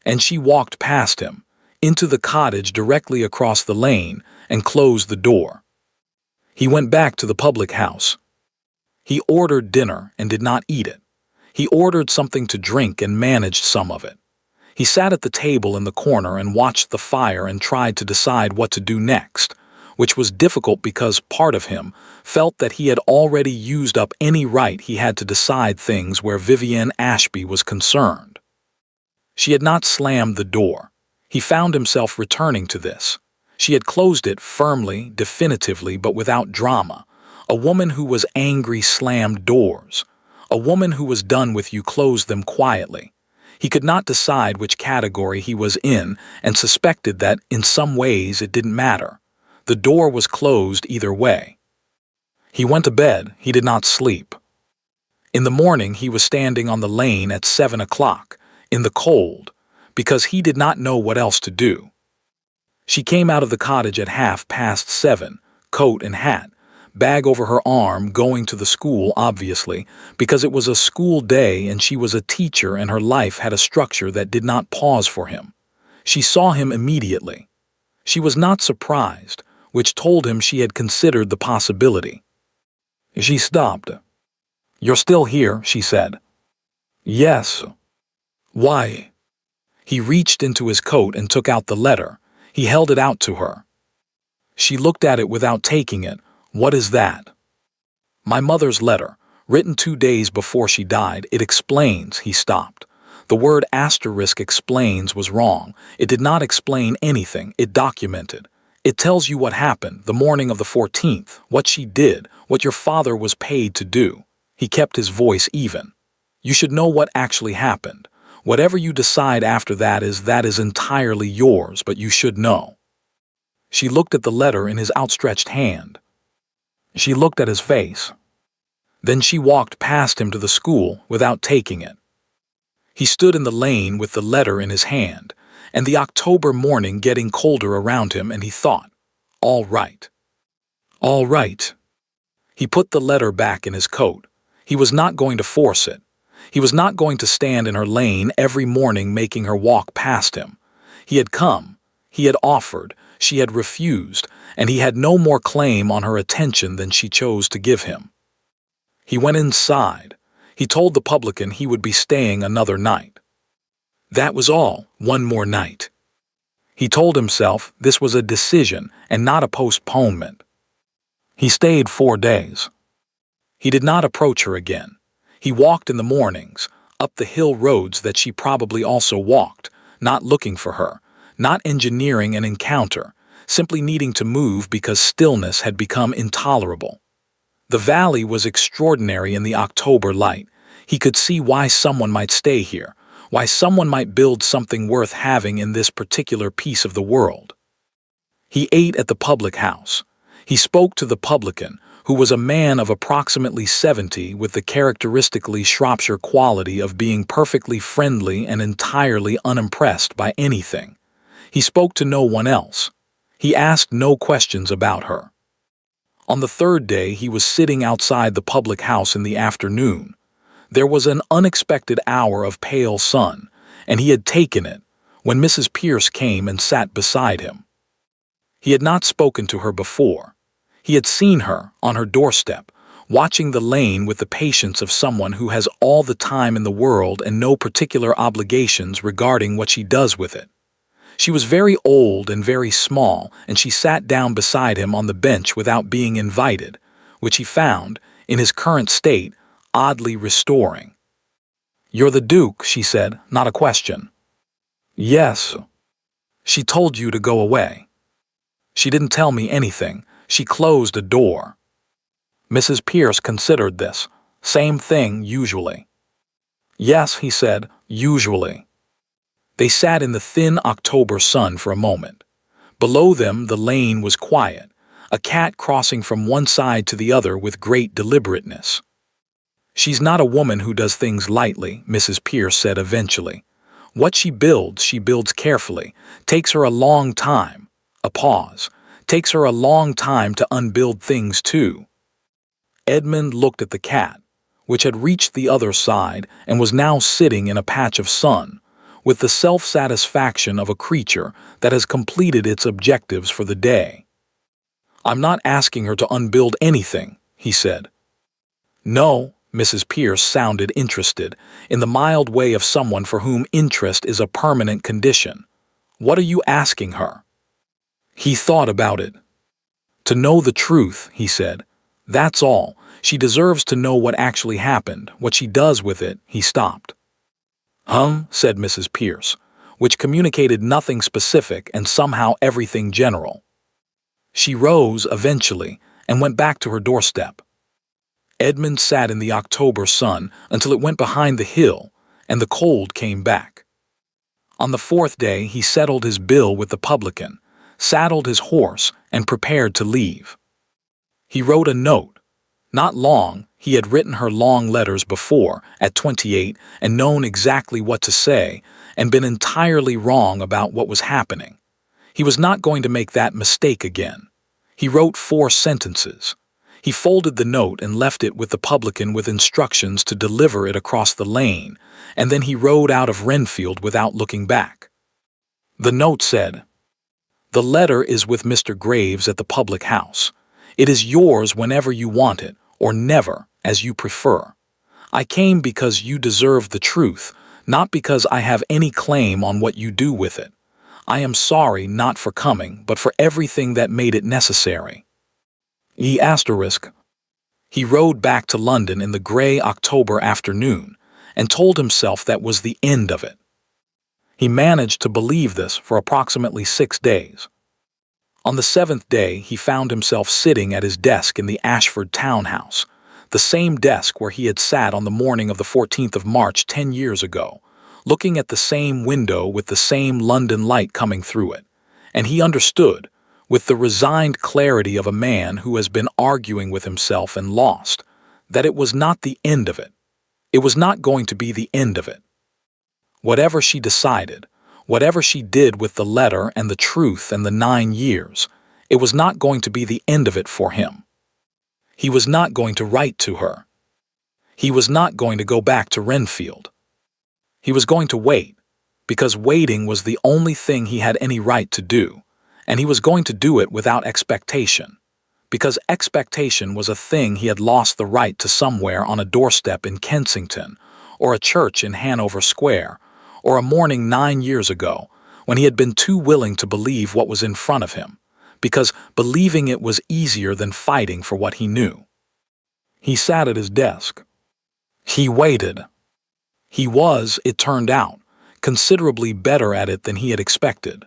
And she walked past him, into the cottage directly across the lane, and closed the door. He went back to the public house. He ordered dinner and did not eat it. He ordered something to drink and managed some of it. He sat at the table in the corner and watched the fire and tried to decide what to do next, which was difficult because part of him felt that he had already used up any right he had to decide things where Vivienne Ashby was concerned. She had not slammed the door. He found himself returning to this. She had closed it firmly, definitively, but without drama. A woman who was angry slammed doors. A woman who was done with you closed them quietly. He could not decide which category he was in and suspected that, in some ways, it didn't matter. The door was closed either way. He went to bed. He did not sleep. In the morning, he was standing on the lane at 7 o'clock, in the cold, because he did not know what else to do. She came out of the cottage at 7:30, coat and hat, bag over her arm, going to the school, obviously, because it was a school day and she was a teacher and her life had a structure that did not pause for him. She saw him immediately. She was not surprised, which told him she had considered the possibility. She stopped. "You're still here," she said. "Yes." "Why?" He reached into his coat and took out the letter. He held it out to her. She looked at it without taking it. "What is that?" "My mother's letter, written 2 days before she died. It explains." He stopped. The word asterisk explains was wrong. It did not explain anything. It documented. It tells you what happened the morning of the 14th, what she did, what your father was paid to do. He kept his voice even. You should know what actually happened. Whatever you decide after that is entirely yours, but you should know. She looked at the letter in his outstretched hand. She looked at his face. Then she walked past him to the school without taking it. He stood in the lane with the letter in his hand, and the October morning getting colder around him, and he thought, all right. All right. He put the letter back in his coat. He was not going to force it. He was not going to stand in her lane every morning making her walk past him. He had come. He had offered. She had refused, and he had no more claim on her attention than she chose to give him. He went inside. He told the publican he would be staying another night. That was all, one more night. He told himself this was a decision and not a postponement. He stayed 4 days. He did not approach her again. He walked in the mornings, up the hill roads that she probably also walked, not looking for her, not engineering an encounter, simply needing to move because stillness had become intolerable. The valley was extraordinary in the October light. He could see why someone might stay here, why someone might build something worth having in this particular piece of the world. He ate at the public house. He spoke to the publican, who was a man of approximately 70 with the characteristically Shropshire quality of being perfectly friendly and entirely unimpressed by anything. He spoke to no one else. He asked no questions about her. On the 3rd day, he was sitting outside the public house in the afternoon. There was an unexpected hour of pale sun, and he had taken it, when Mrs. Pierce came and sat beside him. He had not spoken to her before. He had seen her, on her doorstep, watching the lane with the patience of someone who has all the time in the world and no particular obligations regarding what she does with it. She was very old and very small, and she sat down beside him on the bench without being invited, which he found, in his current state, oddly restoring. "You're the Duke," she said, not a question. "Yes." "She told you to go away." "She didn't tell me anything. She closed a door." Mrs. Pierce considered this. "Same thing, usually." "Yes," he said, "usually." They sat in the thin October sun for a moment. Below them the lane was quiet, a cat crossing from one side to the other with great deliberateness. "She's not a woman who does things lightly," Mrs. Pierce said eventually. "What she builds carefully, takes her a long time." A pause. "Takes her a long time to unbuild things too." Edmund looked at the cat, which had reached the other side and was now sitting in a patch of sun, with the self-satisfaction of a creature that has completed its objectives for the day. "I'm not asking her to unbuild anything," he said. "No," Mrs. Pierce sounded interested, in the mild way of someone for whom interest is a permanent condition. "What are you asking her?" He thought about it. "To know the truth," he said. "That's all. She deserves to know what actually happened, what she does with it." He stopped. Said Mrs. Pierce, which communicated nothing specific and somehow everything general. She rose eventually and went back to her doorstep. Edmund sat in the October sun until it went behind the hill, and the cold came back. On the 4th day he settled his bill with the publican, saddled his horse, and prepared to leave. He wrote a note. Not long. He had written her long letters before, at 28, and known exactly what to say, and been entirely wrong about what was happening. He was not going to make that mistake again. He wrote 4 sentences. He folded the note and left it with the publican with instructions to deliver it across the lane, and then he rode out of Renfield without looking back. The note said, "The letter is with Mr. Graves at the public house. It is yours whenever you want it, or never, as you prefer. I came because you deserve the truth, not because I have any claim on what you do with it. I am sorry not for coming, but for everything that made it necessary." He rode back to London in the grey October afternoon, and told himself that was the end of it. He managed to believe this for approximately 6 days. On the 7th day, he found himself sitting at his desk in the Ashford townhouse, the same desk where he had sat on the morning of the 14th of March 10 years ago, looking at the same window with the same London light coming through it, and he understood, with the resigned clarity of a man who has been arguing with himself and lost, that it was not the end of it. It was not going to be the end of it. Whatever she decided, whatever she did with the letter and the truth and the 9 years, it was not going to be the end of it for him. He was not going to write to her. He was not going to go back to Renfield. He was going to wait, because waiting was the only thing he had any right to do, and he was going to do it without expectation, because expectation was a thing he had lost the right to somewhere on a doorstep in Kensington, or a church in Hanover Square, or a morning 9 years ago, when he had been too willing to believe what was in front of him, because believing it was easier than fighting for what he knew. He sat at his desk. He waited. He was, it turned out, considerably better at it than he had expected.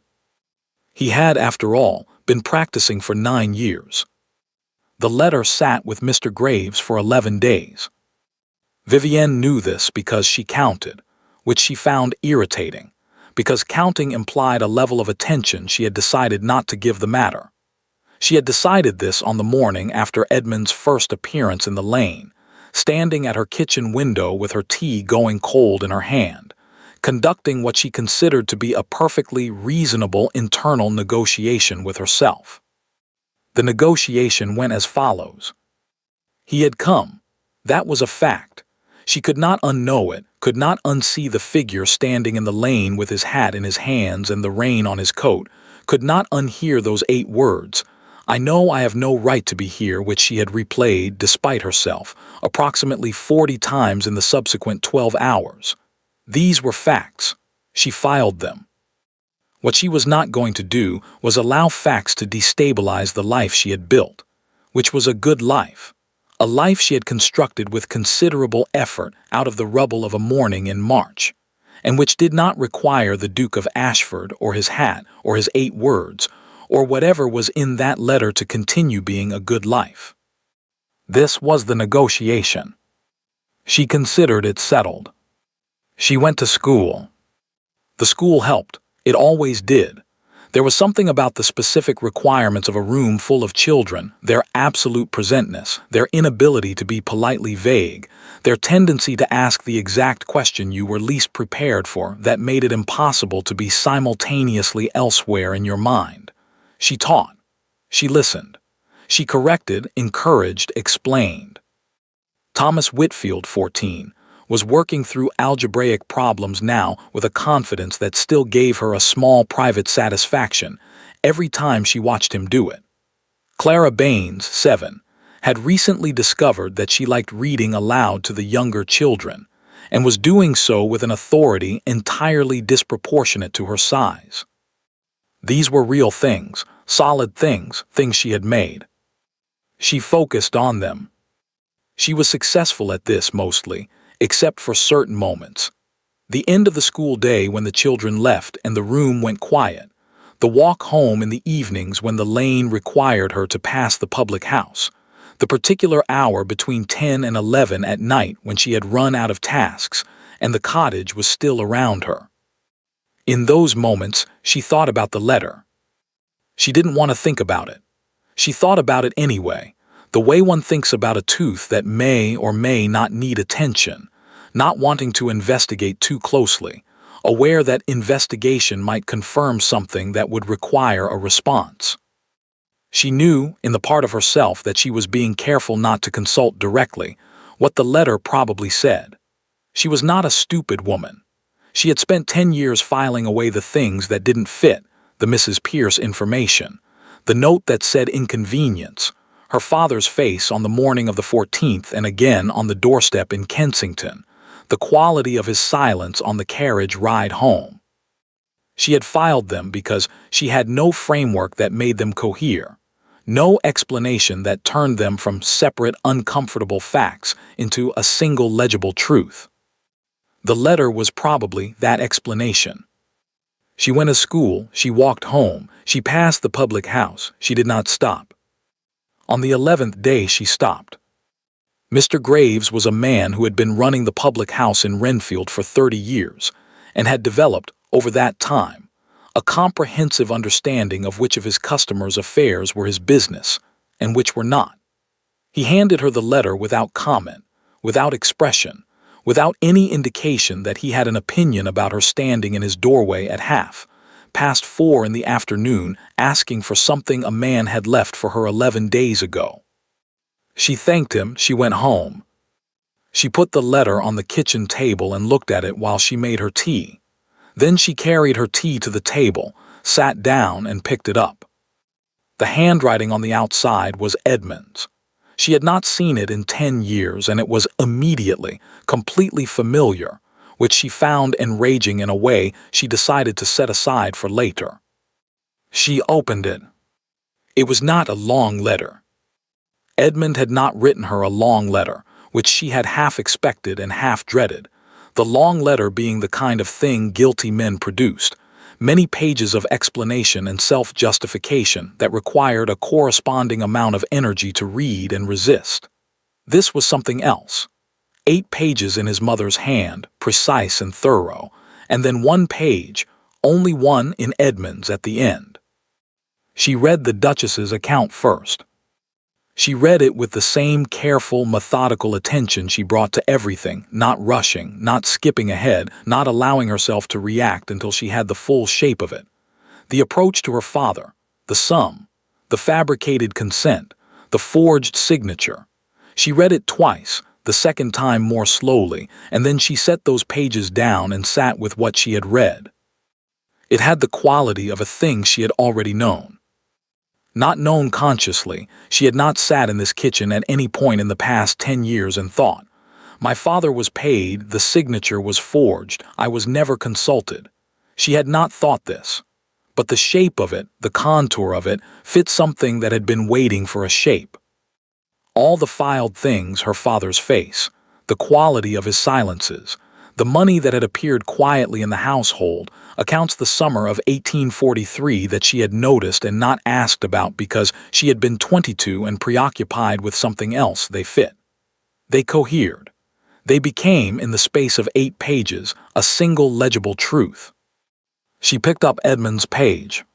He had, after all, been practicing for 9 years. The letter sat with Mr. Graves for 11 days. Vivienne knew this because she counted, which she found irritating, because counting implied a level of attention she had decided not to give the matter. She had decided this on the morning after Edmund's first appearance in the lane, standing at her kitchen window with her tea going cold in her hand, conducting what she considered to be a perfectly reasonable internal negotiation with herself. The negotiation went as follows. He had come. That was a fact. She could not unknow it, could not unsee the figure standing in the lane with his hat in his hands and the rain on his coat, could not unhear those 8 words, "I know I have no right to be here," which she had replayed, despite herself, approximately 40 times in the subsequent 12 hours. These were facts. She filed them. What she was not going to do was allow facts to destabilize the life she had built, which was a good life, a life she had constructed with considerable effort out of the rubble of a morning in March, and which did not require the Duke of Ashford or his hat or his 8 words, or whatever was in that letter to continue being a good life. This was the negotiation. She considered it settled. She went to school. The school helped. It always did. There was something about the specific requirements of a room full of children, their absolute presentness, their inability to be politely vague, their tendency to ask the exact question you were least prepared for, that made it impossible to be simultaneously elsewhere in your mind. She taught. She listened. She corrected, encouraged, explained. Thomas Whitfield, 14, was working through algebraic problems now with a confidence that still gave her a small private satisfaction every time she watched him do it. Clara Baines, 7, had recently discovered that she liked reading aloud to the younger children, and was doing so with an authority entirely disproportionate to her size. These were real things, solid things, things she had made. She focused on them. She was successful at this mostly, except for certain moments. The end of the school day when the children left and the room went quiet, the walk home in the evenings when the lane required her to pass the public house, the particular hour between 10 and 11 at night when she had run out of tasks and the cottage was still around her. In those moments, she thought about the letter. She didn't want to think about it. She thought about it anyway, the way one thinks about a tooth that may or may not need attention, not wanting to investigate too closely, aware that investigation might confirm something that would require a response. She knew, in the part of herself, that she was being careful not to consult directly what the letter probably said. She was not a stupid woman. She had spent 10 years filing away the things that didn't fit, the Mrs. Pierce information, the note that said inconvenience, her father's face on the morning of the 14th and again on the doorstep in Kensington, the quality of his silence on the carriage ride home. She had filed them because she had no framework that made them cohere, no explanation that turned them from separate, uncomfortable facts into a single legible truth. The letter was probably that explanation. She went to school, she walked home, she passed the public house, she did not stop. On the 11th day she stopped. Mr. Graves was a man who had been running the public house in Renfield for 30 years, and had developed, over that time, a comprehensive understanding of which of his customers' affairs were his business, and which were not. He handed her the letter without comment, without expression, without any indication that he had an opinion about her standing in his doorway at 4:30 in the afternoon asking for something a man had left for her 11 days ago. She thanked him, she went home. She put the letter on the kitchen table and looked at it while she made her tea. Then she carried her tea to the table, sat down and picked it up. The handwriting on the outside was Edmund's. She had not seen it in 10 years, and it was immediately, completely familiar, which she found enraging in a way she decided to set aside for later. She opened it. It was not a long letter. Edmund had not written her a long letter, which she had half expected and half dreaded, the long letter being the kind of thing guilty men produced, many pages of explanation and self-justification that required a corresponding amount of energy to read and resist. This was something else. 8 pages in his mother's hand, precise and thorough, and then 1 page, only one in Edmund's at the end. She read the Duchess's account first. She read it with the same careful, methodical attention she brought to everything, not rushing, not skipping ahead, not allowing herself to react until she had the full shape of it. The approach to her father, the sum, the fabricated consent, the forged signature. She read it twice, the second time more slowly, and then she set those pages down and sat with what she had read. It had the quality of a thing she had already known. Not known consciously, she had not sat in this kitchen at any point in the past 10 years and thought, "My father was paid, the signature was forged, I was never consulted." She had not thought this. But the shape of it, the contour of it, fit something that had been waiting for a shape. All the filed things, her father's face, the quality of his silences, the money that had appeared quietly in the household, accounts the summer of 1843 that she had noticed and not asked about because she had been 22 and preoccupied with something else. They fit. They cohered. They became, in the space of 8 pages, a single legible truth. She picked up Edmund's page.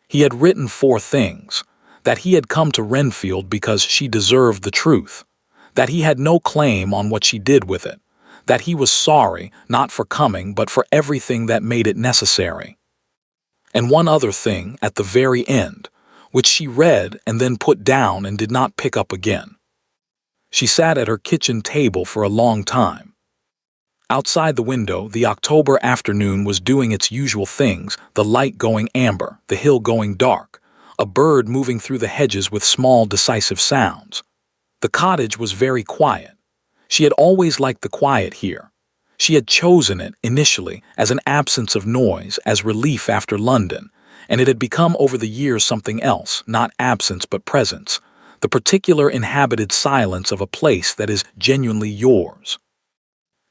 He had written 4 things: that he had come to Renfield because she deserved the truth, that he had no claim on what she did with it, that he was sorry, not for coming, but for everything that made it necessary. And one other thing at the very end, which she read and then put down and did not pick up again. She sat at her kitchen table for a long time. Outside the window, the October afternoon was doing its usual things, the light going amber, the hill going dark, a bird moving through the hedges with small, decisive sounds. The cottage was very quiet. She had always liked the quiet here. She had chosen it, initially, as an absence of noise, as relief after London, and it had become over the years something else, not absence but presence, the particular inhabited silence of a place that is genuinely yours.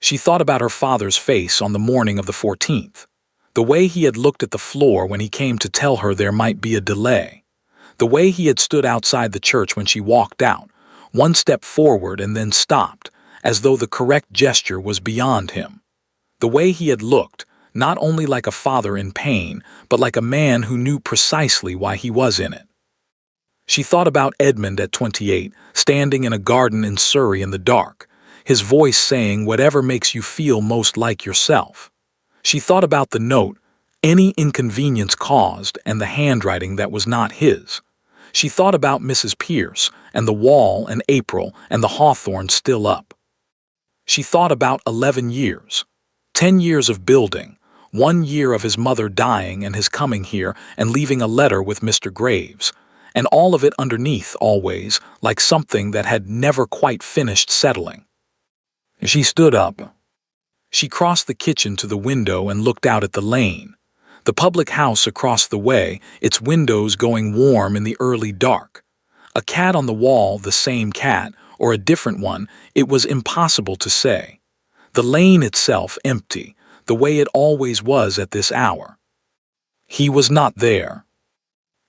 She thought about her father's face on the morning of the 14th, the way he had looked at the floor when he came to tell her there might be a delay, the way he had stood outside the church when she walked out, 1 step forward and then stopped, as though the correct gesture was beyond him. The way he had looked, not only like a father in pain, but like a man who knew precisely why he was in it. She thought about Edmund at 28, standing in a garden in Surrey in the dark, his voice saying whatever makes you feel most like yourself. She thought about the note, any inconvenience caused, and the handwriting that was not his. She thought about Mrs. Pierce, and the wall, and April, and the hawthorn still up. She thought about 11 years, 10 years of building, 1 year of his mother dying and his coming here and leaving a letter with Mr. Graves, and all of it underneath always, like something that had never quite finished settling. She stood up. She crossed the kitchen to the window and looked out at the lane, the public house across the way, its windows going warm in the early dark. A cat on the wall, the same cat, or a different one, it was impossible to say. The lane itself empty, the way it always was at this hour. He was not there.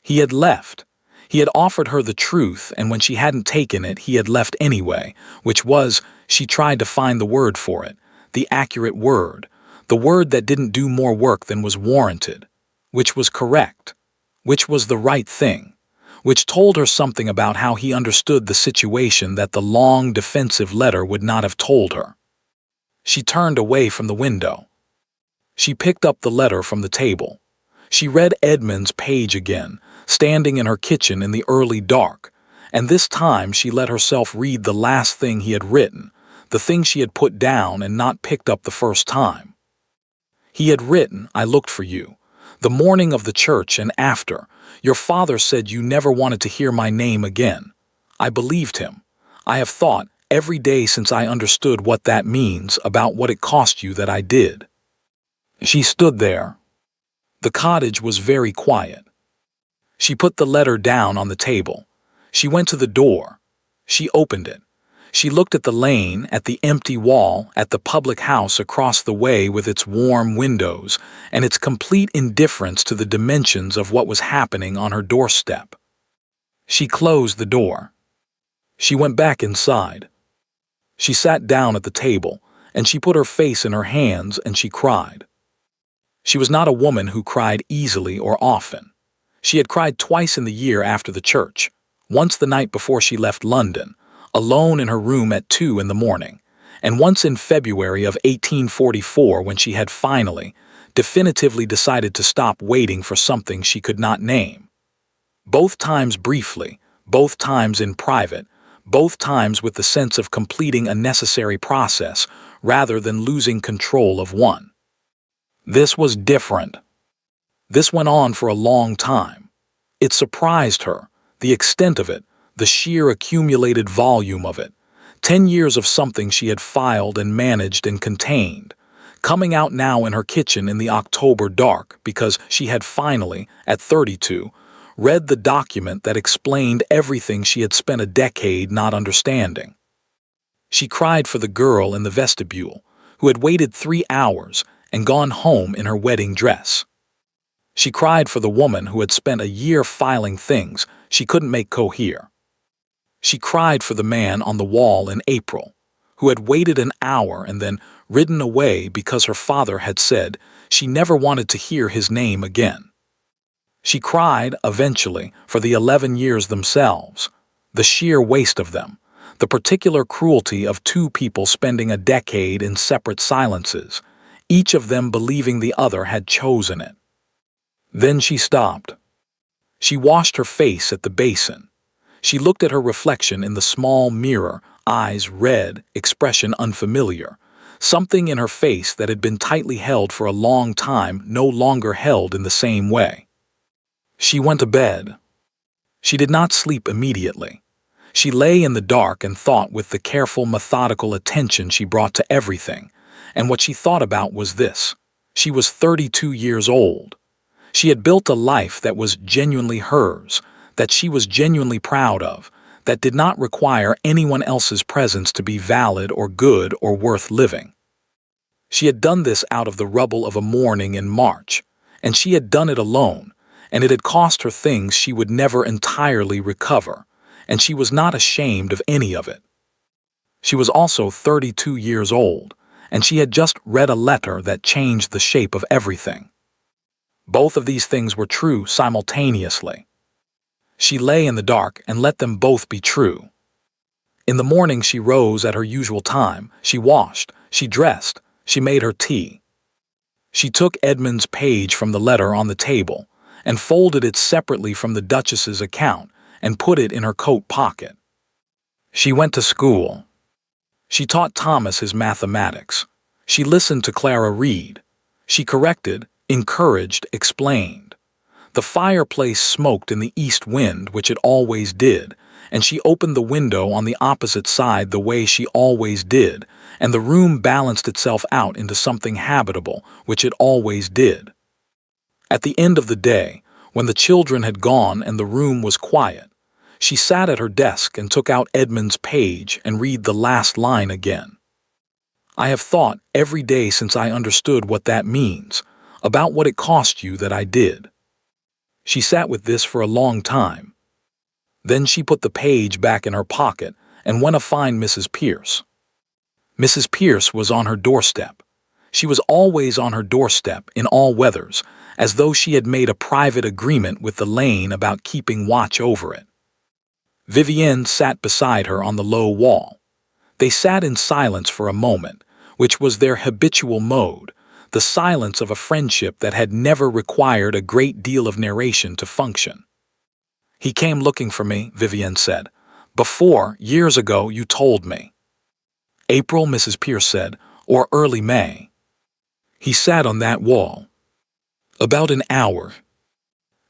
He had left. He had offered her the truth, and when she hadn't taken it, he had left anyway, which was, she tried to find the word for it, the accurate word, the word that didn't do more work than was warranted, which was correct, which was the right thing, which told her something about how he understood the situation that the long, defensive letter would not have told her. She turned away from the window. She picked up the letter from the table. She read Edmund's page again, standing in her kitchen in the early dark, and this time she let herself read the last thing he had written, the thing she had put down and not picked up the first time. He had written, "I looked for you. The morning of the church and after, your father said you never wanted to hear my name again. I believed him. I have thought every day since I understood what that means about what it cost you that I did." She stood there. The cottage was very quiet. She put the letter down on the table. She went to the door. She opened it. She looked at the lane, at the empty wall, at the public house across the way with its warm windows, and its complete indifference to the dimensions of what was happening on her doorstep. She closed the door. She went back inside. She sat down at the table, and she put her face in her hands and she cried. She was not a woman who cried easily or often. She had cried twice in the year after the church, once the night before she left London, alone in her room at 2 in the morning, and once in February of 1844 when she had finally, definitively decided to stop waiting for something she could not name. Both times briefly, both times in private, both times with the sense of completing a necessary process rather than losing control of one. This was different. This went on for a long time. It surprised her, the extent of it, the sheer accumulated volume of it. 10 years of something she had filed and managed and contained, coming out now in her kitchen in the October dark because she had finally, at 32, read the document that explained everything she had spent a decade not understanding. She cried for the girl in the vestibule, who had waited 3 hours and gone home in her wedding dress. She cried for the woman who had spent a year filing things she couldn't make cohere. She cried for the man on the wall in April, who had waited an hour and then ridden away because her father had said she never wanted to hear his name again. She cried, eventually, for the 11 years themselves, the sheer waste of them, the particular cruelty of 2 people spending a decade in separate silences, each of them believing the other had chosen it. Then she stopped. She washed her face at the basin. She looked at her reflection in the small mirror, eyes red, expression unfamiliar. Something in her face that had been tightly held for a long time no longer held in the same way. She went to bed. She did not sleep immediately. She lay in the dark and thought with the careful, methodical attention she brought to everything, and what she thought about was this. She was 32 years old. She had built a life that was genuinely hers, that she was genuinely proud of, that did not require anyone else's presence to be valid or good or worth living. She had done this out of the rubble of a morning in March, and she had done it alone, and it had cost her things she would never entirely recover, and she was not ashamed of any of it. She was also 32 years old, and she had just read a letter that changed the shape of everything. Both of these things were true simultaneously. She lay in the dark and let them both be true. In the morning she rose at her usual time, she washed, she dressed, she made her tea. She took Edmund's page from the letter on the table and folded it separately from the Duchess's account and put it in her coat pocket. She went to school. She taught Thomas his mathematics. She listened to Clara read. She corrected, encouraged, explained. The fireplace smoked in the east wind, which it always did, and she opened the window on the opposite side the way she always did, and the room balanced itself out into something habitable, which it always did. At the end of the day, when the children had gone and the room was quiet, she sat at her desk and took out Edmund's page and read the last line again. "I have thought every day since I understood what that means, about what it cost you that I did." She sat with this for a long time. Then she put the page back in her pocket and went to find Mrs. Pierce. Mrs. Pierce was on her doorstep. She was always on her doorstep in all weathers, as though she had made a private agreement with the lane about keeping watch over it. Vivienne sat beside her on the low wall. They sat in silence for a moment, which was their habitual mode, the silence of a friendship that had never required a great deal of narration to function. "He came looking for me," Vivienne said. "Before, years ago, you told me." "April," Mrs. Pierce said, "or early May." "He sat on that wall." About an hour.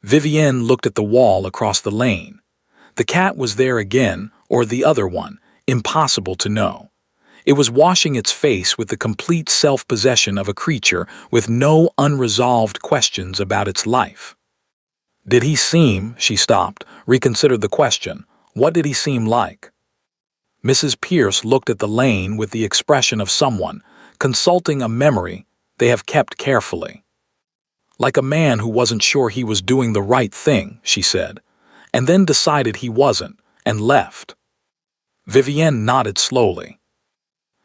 Vivienne looked at the wall across the lane. The cat was there again, or the other one, impossible to know. It was washing its face with the complete self-possession of a creature with no unresolved questions about its life. Did he seem, she stopped, reconsidered the question, what did he seem like? Mrs. Pierce looked at the lane with the expression of someone consulting a memory they have kept carefully. Like a man who wasn't sure he was doing the right thing, she said, and then decided he wasn't, and left. Vivienne nodded slowly.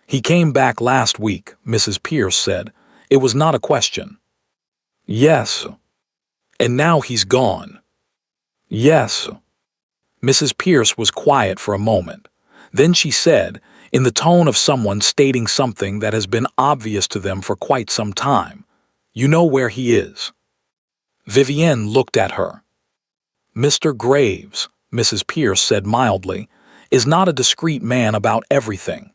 He came back last week, Mrs. Pierce said. It was not a question. Yes. And now he's gone. Yes. Mrs. Pierce was quiet for a moment. Then she said, in the tone of someone stating something that has been obvious to them for quite some time, "You know where he is." Vivienne looked at her. Mr. Graves, Mrs. Pierce said mildly, is not a discreet man about everything.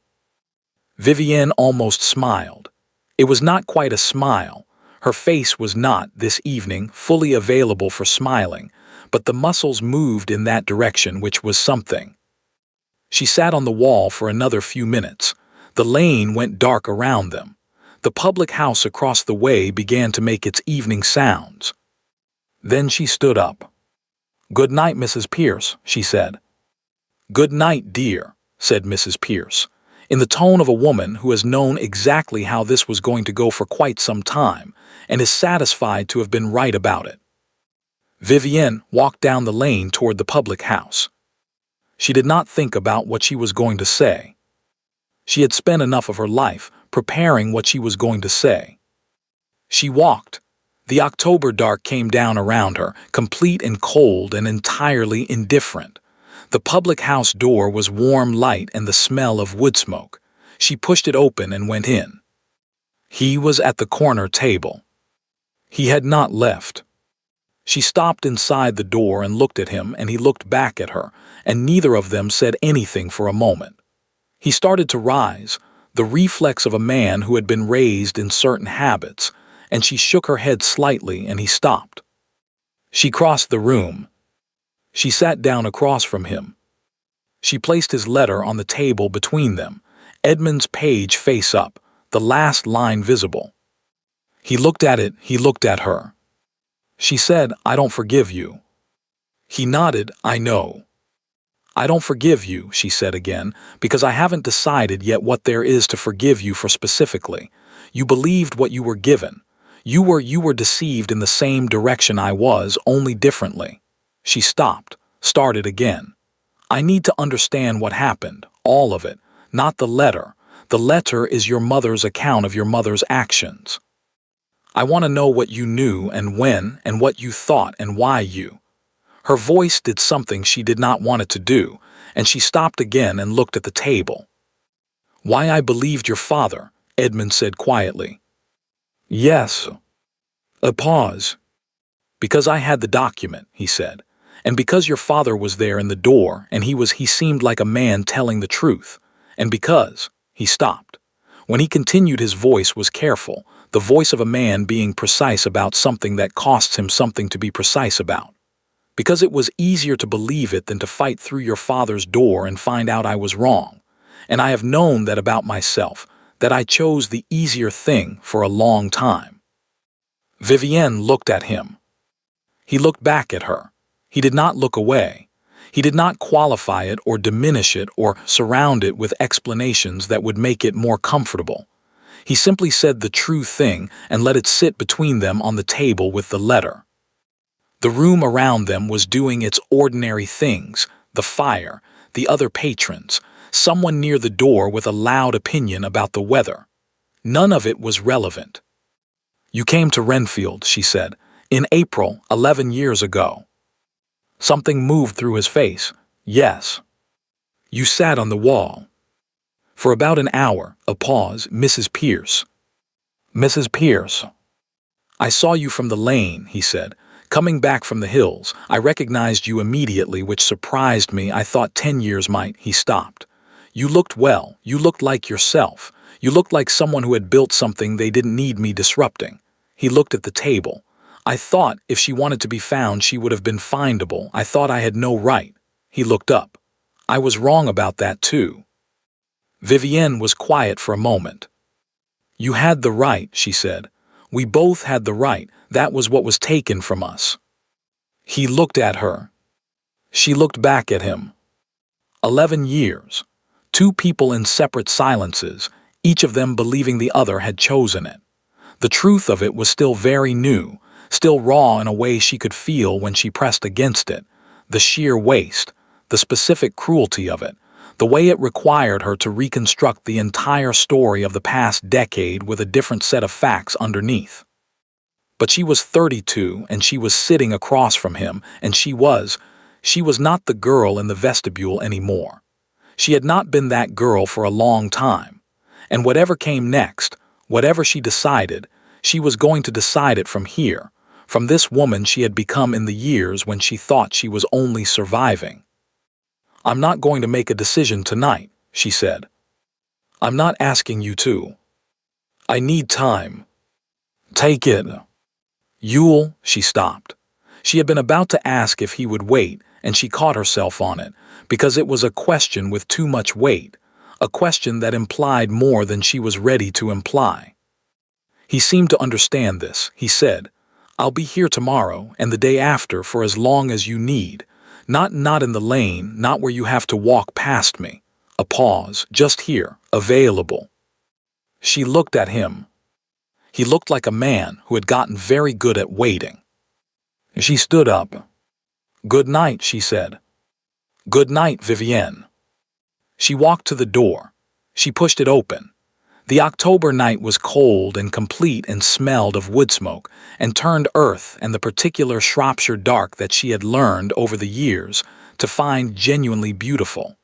Vivienne almost smiled. It was not quite a smile. Her face was not, this evening, fully available for smiling, but the muscles moved in that direction, which was something. She sat on the wall for another few minutes. The lane went dark around them. The public house across the way began to make its evening sounds. Then she stood up. "Good night, Mrs. Pierce," she said. "Good night, dear," said Mrs. Pierce, in the tone of a woman who has known exactly how this was going to go for quite some time and is satisfied to have been right about it. Vivienne walked down the lane toward the public house. She did not think about what she was going to say. She had spent enough of her life preparing what she was going to say. She walked. The October dark came down around her, complete and cold and entirely indifferent. The public house door was warm light and the smell of wood smoke. She pushed it open and went in. He was at the corner table. He had not left. She stopped inside the door and looked at him, and he looked back at her, and neither of them said anything for a moment. He started to rise, the reflex of a man who had been raised in certain habits, and she shook her head slightly and he stopped. She crossed the room. She sat down across from him. She placed his letter on the table between them, Edmund's page face up, the last line visible. He looked at it, he looked at her. She said, "I don't forgive you." He nodded, "I know." "I don't forgive you," she said again, "because I haven't decided yet what there is to forgive you for specifically. You believed what you were given. You were deceived in the same direction I was, only differently." She stopped, started again. "I need to understand what happened, all of it, not the letter. The letter is your mother's account of your mother's actions. I want to know what you knew and when and what you thought and why you." Her voice did something she did not want it to do, and she stopped again and looked at the table. "Why I believed your father," Edmund said quietly. "Yes." A pause. "Because I had the document," he said, "and because your father was there in the door and he seemed like a man telling the truth, and because," he stopped. When he continued, his voice was careful, the voice of a man being precise about something that costs him something to be precise about. "Because it was easier to believe it than to fight through your father's door and find out I was wrong. And I have known that about myself, that I chose the easier thing for a long time." Vivienne looked at him. He looked back at her. He did not look away. He did not qualify it or diminish it or surround it with explanations that would make it more comfortable. He simply said the true thing and let it sit between them on the table with the letter. The room around them was doing its ordinary things, the fire, the other patrons, someone near the door with a loud opinion about the weather. None of it was relevant. "You came to Renfield," she said, "in April, 11 years ago." Something moved through his face. "Yes." "You sat on the wall." For about an hour, a pause, Mrs. Pierce. "Mrs. Pierce." "I saw you from the lane," he said. "Coming back from the hills, I recognized you immediately, which surprised me. I thought 10 years might." He stopped. "You looked well. You looked like yourself. You looked like someone who had built something they didn't need me disrupting." He looked at the table. I thought if she wanted to be found, she would have been findable. I thought I had no right. He looked up. I was wrong about that too. Vivienne was quiet for a moment. You had the right, she said. We both had the right. That was what was taken from us. He looked at her. She looked back at him. 11 years. Two people in separate silences, each of them believing the other had chosen it. The truth of it was still very new, still raw in a way she could feel when she pressed against it. The sheer waste, the specific cruelty of it, the way it required her to reconstruct the entire story of the past decade with a different set of facts underneath. But she was 32 and she was sitting across from him, and she was not the girl in the vestibule anymore. She had not been that girl for a long time. And whatever came next, whatever she decided, she was going to decide it from here, from this woman she had become in the years when she thought she was only surviving. I'm not going to make a decision tonight, she said. I'm not asking you to. I need time. Take it. Yule, she stopped. She had been about to ask if he would wait, and she caught herself on it, because it was a question with too much weight, a question that implied more than she was ready to imply. He seemed to understand this. He said, I'll be here tomorrow and the day after for as long as you need. Not in the lane, not where you have to walk past me. A pause, just here, available. She looked at him. He looked like a man who had gotten very good at waiting. She stood up. Good night, she said. Good night, Vivienne. She walked to the door. She pushed it open. The October night was cold and complete and smelled of wood smoke and turned earth and the particular Shropshire dark that she had learned over the years to find genuinely beautiful.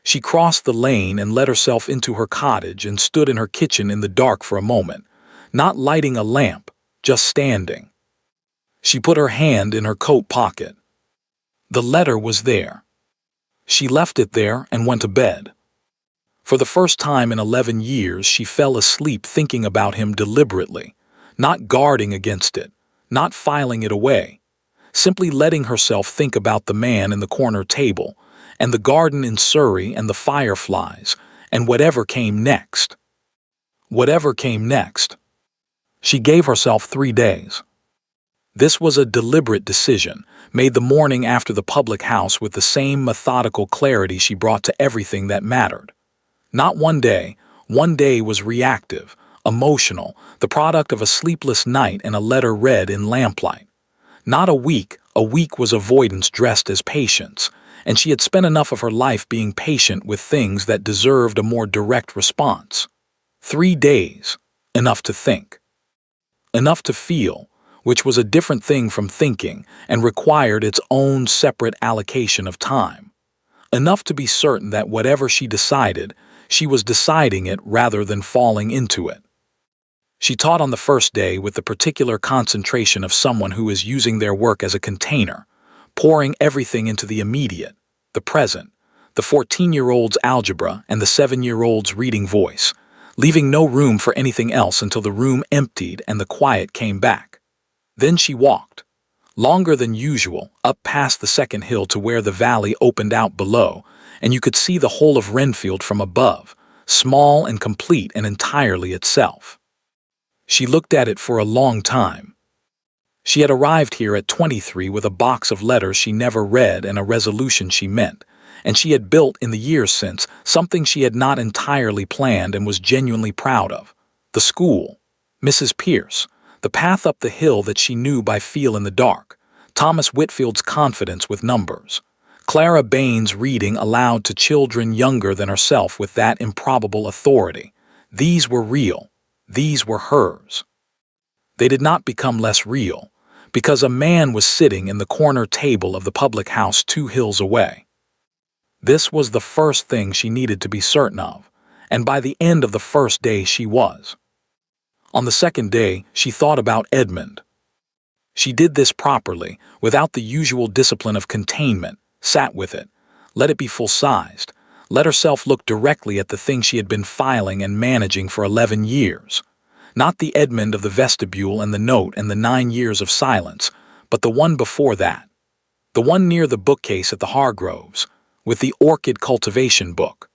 She crossed the lane and let herself into her cottage and stood in her kitchen in the dark for a moment, not lighting a lamp, just standing. She put her hand in her coat pocket. The letter was there. She left it there and went to bed. For the first time in 11 years, she fell asleep thinking about him deliberately, not guarding against it, not filing it away, simply letting herself think about the man in the corner table, and the garden in Surrey and the fireflies, and whatever came next. Whatever came next. She gave herself 3 days. This was a deliberate decision, made the morning after the public house with the same methodical clarity she brought to everything that mattered. Not one day was reactive, emotional, the product of a sleepless night and a letter read in lamplight. Not a week was avoidance dressed as patience, and she had spent enough of her life being patient with things that deserved a more direct response. 3 days, enough to think. Enough to feel, which was a different thing from thinking and required its own separate allocation of time. Enough to be certain that whatever she decided, she was deciding it rather than falling into it. She taught on the first day with the particular concentration of someone who is using their work as a container, pouring everything into the immediate, the present, the 14-year-old's algebra and the 7-year-old's reading voice, leaving no room for anything else until the room emptied and the quiet came back. Then she walked, longer than usual, up past the second hill to where the valley opened out below, and you could see the whole of Renfield from above, small and complete and entirely itself. She looked at it for a long time. She had arrived here at 23 with a box of letters she never read and a resolution she meant, and she had built in the years since something she had not entirely planned and was genuinely proud of. The school, Mrs. Pierce, the path up the hill that she knew by feel in the dark, Thomas Whitfield's confidence with numbers, Clara Bain's reading aloud to children younger than herself with that improbable authority. These were real. These were hers. They did not become less real, because a man was sitting in the corner table of the public house 2 hills away. This was the first thing she needed to be certain of, and by the end of the first day she was. On the second day, she thought about Edmund. She did this properly, without the usual discipline of containment, sat with it, let it be full-sized, let herself look directly at the thing she had been filing and managing for 11 years. Not the Edmund of the vestibule and the note and the 9 years of silence, but the one before that. The one near the bookcase at the Hargroves, with the orchid cultivation book.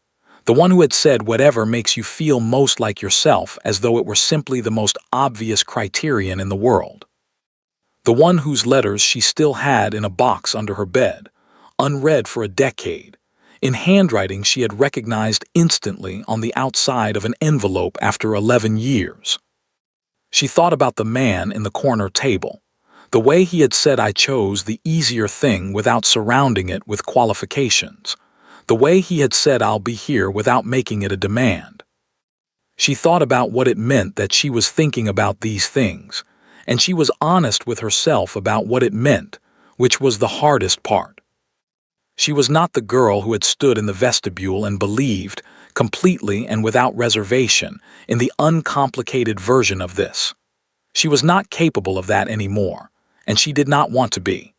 The one who had said whatever makes you feel most like yourself, as though it were simply the most obvious criterion in the world. The one whose letters she still had in a box under her bed, unread for a decade, in handwriting she had recognized instantly on the outside of an envelope after 11 years. She thought about the man in the corner table, the way he had said I chose the easier thing without surrounding it with qualifications, the way he had said I'll be here without making it a demand. She thought about what it meant that she was thinking about these things, and she was honest with herself about what it meant, which was the hardest part. She was not the girl who had stood in the vestibule and believed, completely and without reservation, in the uncomplicated version of this. She was not capable of that anymore, and she did not want to be.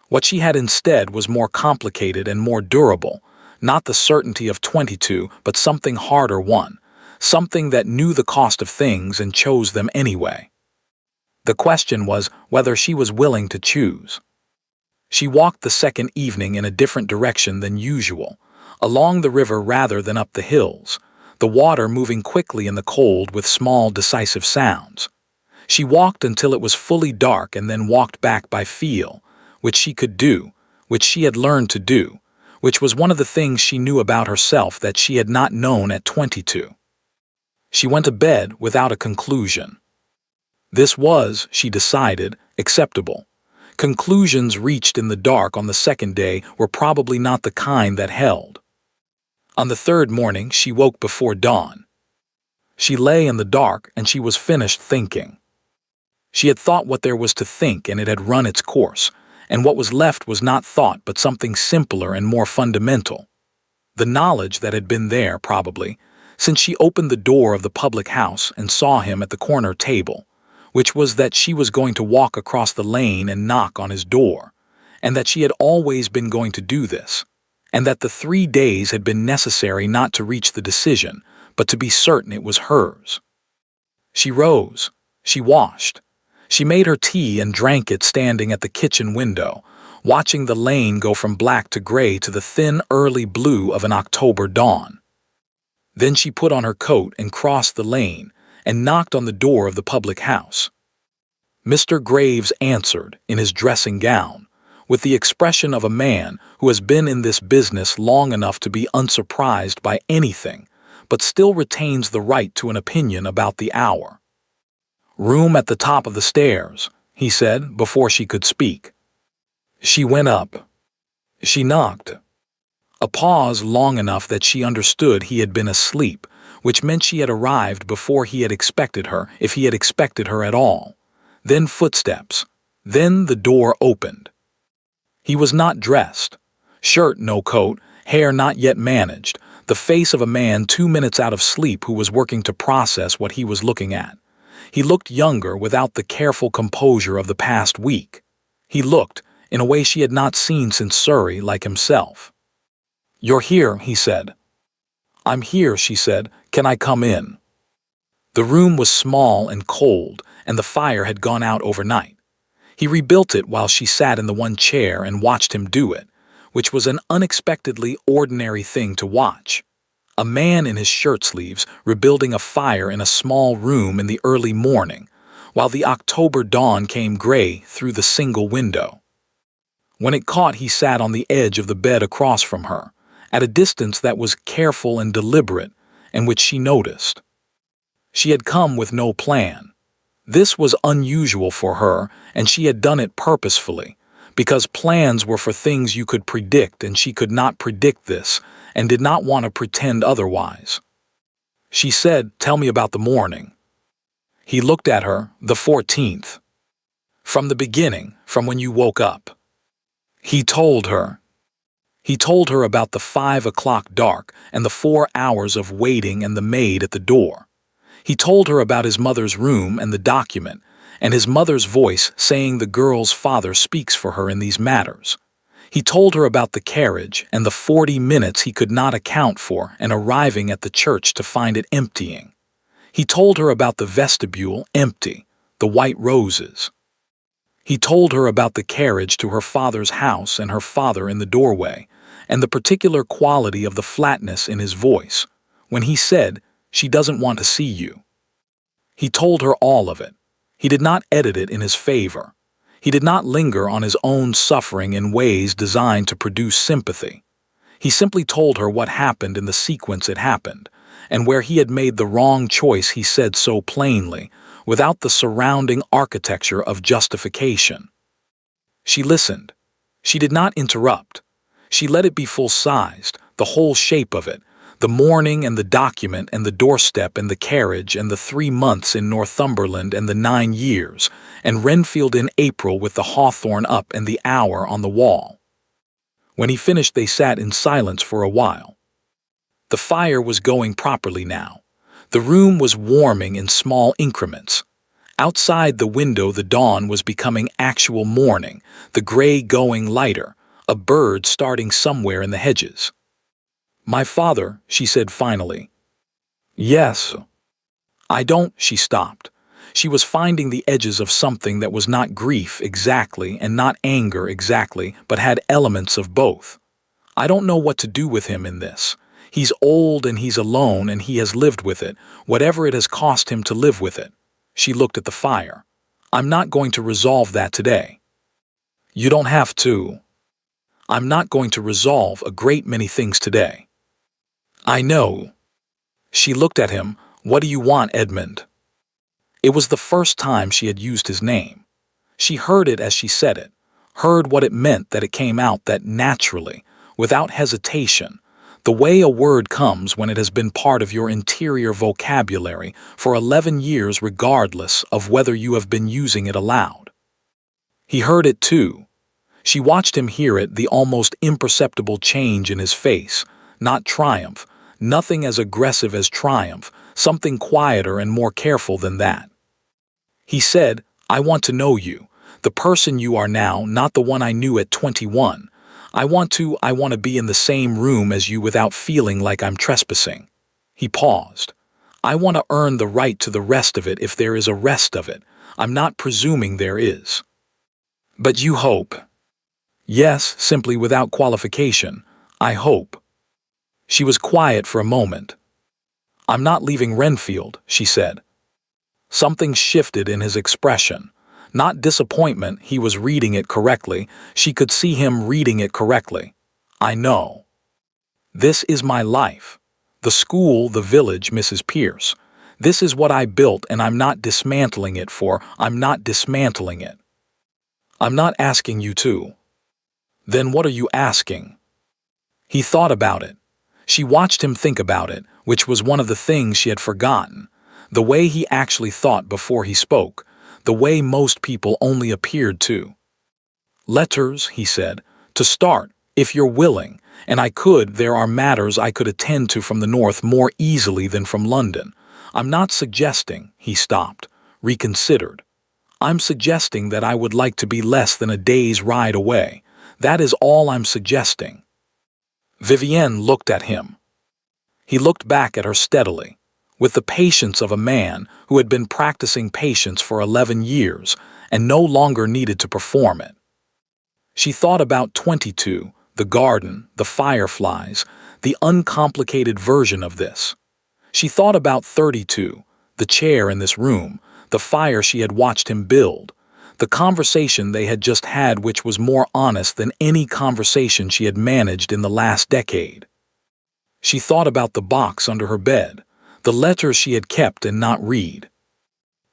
What she had instead was more complicated and more durable, not the certainty of 22, but something harder one, something that knew the cost of things and chose them anyway. The question was whether she was willing to choose. She walked the second evening in a different direction than usual, along the river rather than up the hills, the water moving quickly in the cold with small decisive sounds. She walked until it was fully dark and then walked back by feel, which she could do, which she had learned to do, which was one of the things she knew about herself that she had not known at 22. She went to bed without a conclusion. This was, she decided, acceptable. Conclusions reached in the dark on the second day were probably not the kind that held. On the third morning, she woke before dawn. She lay in the dark and she was finished thinking. She had thought what there was to think and it had run its course, and what was left was not thought but something simpler and more fundamental. The knowledge that had been there, probably, since she opened the door of the public house and saw him at the corner table, which was that she was going to walk across the lane and knock on his door, and that she had always been going to do this, and that the 3 days had been necessary not to reach the decision, but to be certain it was hers. She rose, she washed, she made her tea and drank it standing at the kitchen window, watching the lane go from black to gray to the thin early blue of an October dawn. Then she put on her coat and crossed the lane, and knocked on the door of the public house. Mr. Graves answered, in his dressing gown, with the expression of a man who has been in this business long enough to be unsurprised by anything, but still retains the right to an opinion about the hour. "Room at the top of the stairs," he said, before she could speak. She went up. She knocked. A pause long enough that she understood he had been asleep, which meant she had arrived before he had expected her, if he had expected her at all. Then footsteps. Then the door opened. He was not dressed. Shirt no coat, hair not yet managed, the face of a man 2 minutes out of sleep who was working to process what he was looking at. He looked younger without the careful composure of the past week. He looked, in a way she had not seen since Surrey, like himself. "You're here," he said. "I'm here," she said. "Can I come in?" The room was small and cold, and the fire had gone out overnight. He rebuilt it while she sat in the one chair and watched him do it, which was an unexpectedly ordinary thing to watch. A man in his shirt sleeves rebuilding a fire in a small room in the early morning, while the October dawn came gray through the single window. When it caught, he sat on the edge of the bed across from her, at a distance that was careful and deliberate, and which she noticed. She had come with no plan. This was unusual for her, and she had done it purposefully, because plans were for things you could predict, and she could not predict this, and did not want to pretend otherwise. She said, "Tell me about the morning." He looked at her, "The 14th. From the beginning, from when you woke up." He told her. He told her about the 5 o'clock dark and the 4 hours of waiting and the maid at the door. He told her about his mother's room and the document, and his mother's voice saying the girl's father speaks for her in these matters. He told her about the carriage and the 40 minutes he could not account for and arriving at the church to find it emptying. He told her about the vestibule empty, the white roses. He told her about the carriage to her father's house and her father in the doorway, and the particular quality of the flatness in his voice, when he said, "She doesn't want to see you." He told her all of it. He did not edit it in his favor. He did not linger on his own suffering in ways designed to produce sympathy. He simply told her what happened in the sequence it happened, and where he had made the wrong choice he said so plainly, without the surrounding architecture of justification. She listened. She did not interrupt. She let it be full-sized, the whole shape of it, the morning and the document and the doorstep and the carriage and the 3 months in Northumberland and the 9 years, and Renfield in April with the hawthorn up and the hour on the wall. When he finished, they sat in silence for a while. The fire was going properly now. The room was warming in small increments. Outside the window the dawn was becoming actual morning, the gray going lighter, a bird starting somewhere in the hedges. "My father," she said finally. "Yes." "I don't," she stopped. She was finding the edges of something that was not grief exactly and not anger exactly, but had elements of both. "I don't know what to do with him in this. He's old and he's alone and he has lived with it, whatever it has cost him to live with it." She looked at the fire. "I'm not going to resolve that today." "You don't have to." "I'm not going to resolve a great many things today." "I know." She looked at him. "What do you want, Edmund?" It was the first time she had used his name. She heard it as she said it, heard what it meant, that it came out that naturally, without hesitation, the way a word comes when it has been part of your interior vocabulary for 11 years regardless of whether you have been using it aloud. He heard it too. She watched him hear it, the almost imperceptible change in his face, not triumph, nothing as aggressive as triumph, something quieter and more careful than that. He said, "I want to know you, the person you are now, not the one I knew at 21. I want to be in the same room as you without feeling like I'm trespassing." He paused. "I want to earn the right to the rest of it if there is a rest of it. I'm not presuming there is." "But you hope." "Yes, simply without qualification. I hope." She was quiet for a moment. "I'm not leaving Renfield," she said. Something shifted in his expression. Not disappointment, he was reading it correctly. She could see him reading it correctly. "I know. This is my life. The school, the village, Mrs. Pierce. This is what I built, and I'm not dismantling it I'm not dismantling it." "I'm not asking you to." "Then what are you asking?" He thought about it. She watched him think about it, which was one of the things she had forgotten. The way he actually thought before he spoke, the way most people only appeared to. "Letters," he said, "to start, if you're willing, and there are matters I could attend to from the north more easily than from London. I'm not suggesting," he stopped, reconsidered. "I'm suggesting that I would like to be less than a day's ride away. That is all I'm suggesting." Vivienne looked at him. He looked back at her steadily, with the patience of a man who had been practicing patience for 11 years and no longer needed to perform it. She thought about 22, the garden, the fireflies, the uncomplicated version of this. She thought about 32, the chair in this room, the fire she had watched him build, the conversation they had just had, which was more honest than any conversation she had managed in the last decade. She thought about the box under her bed, the letters she had kept and not read.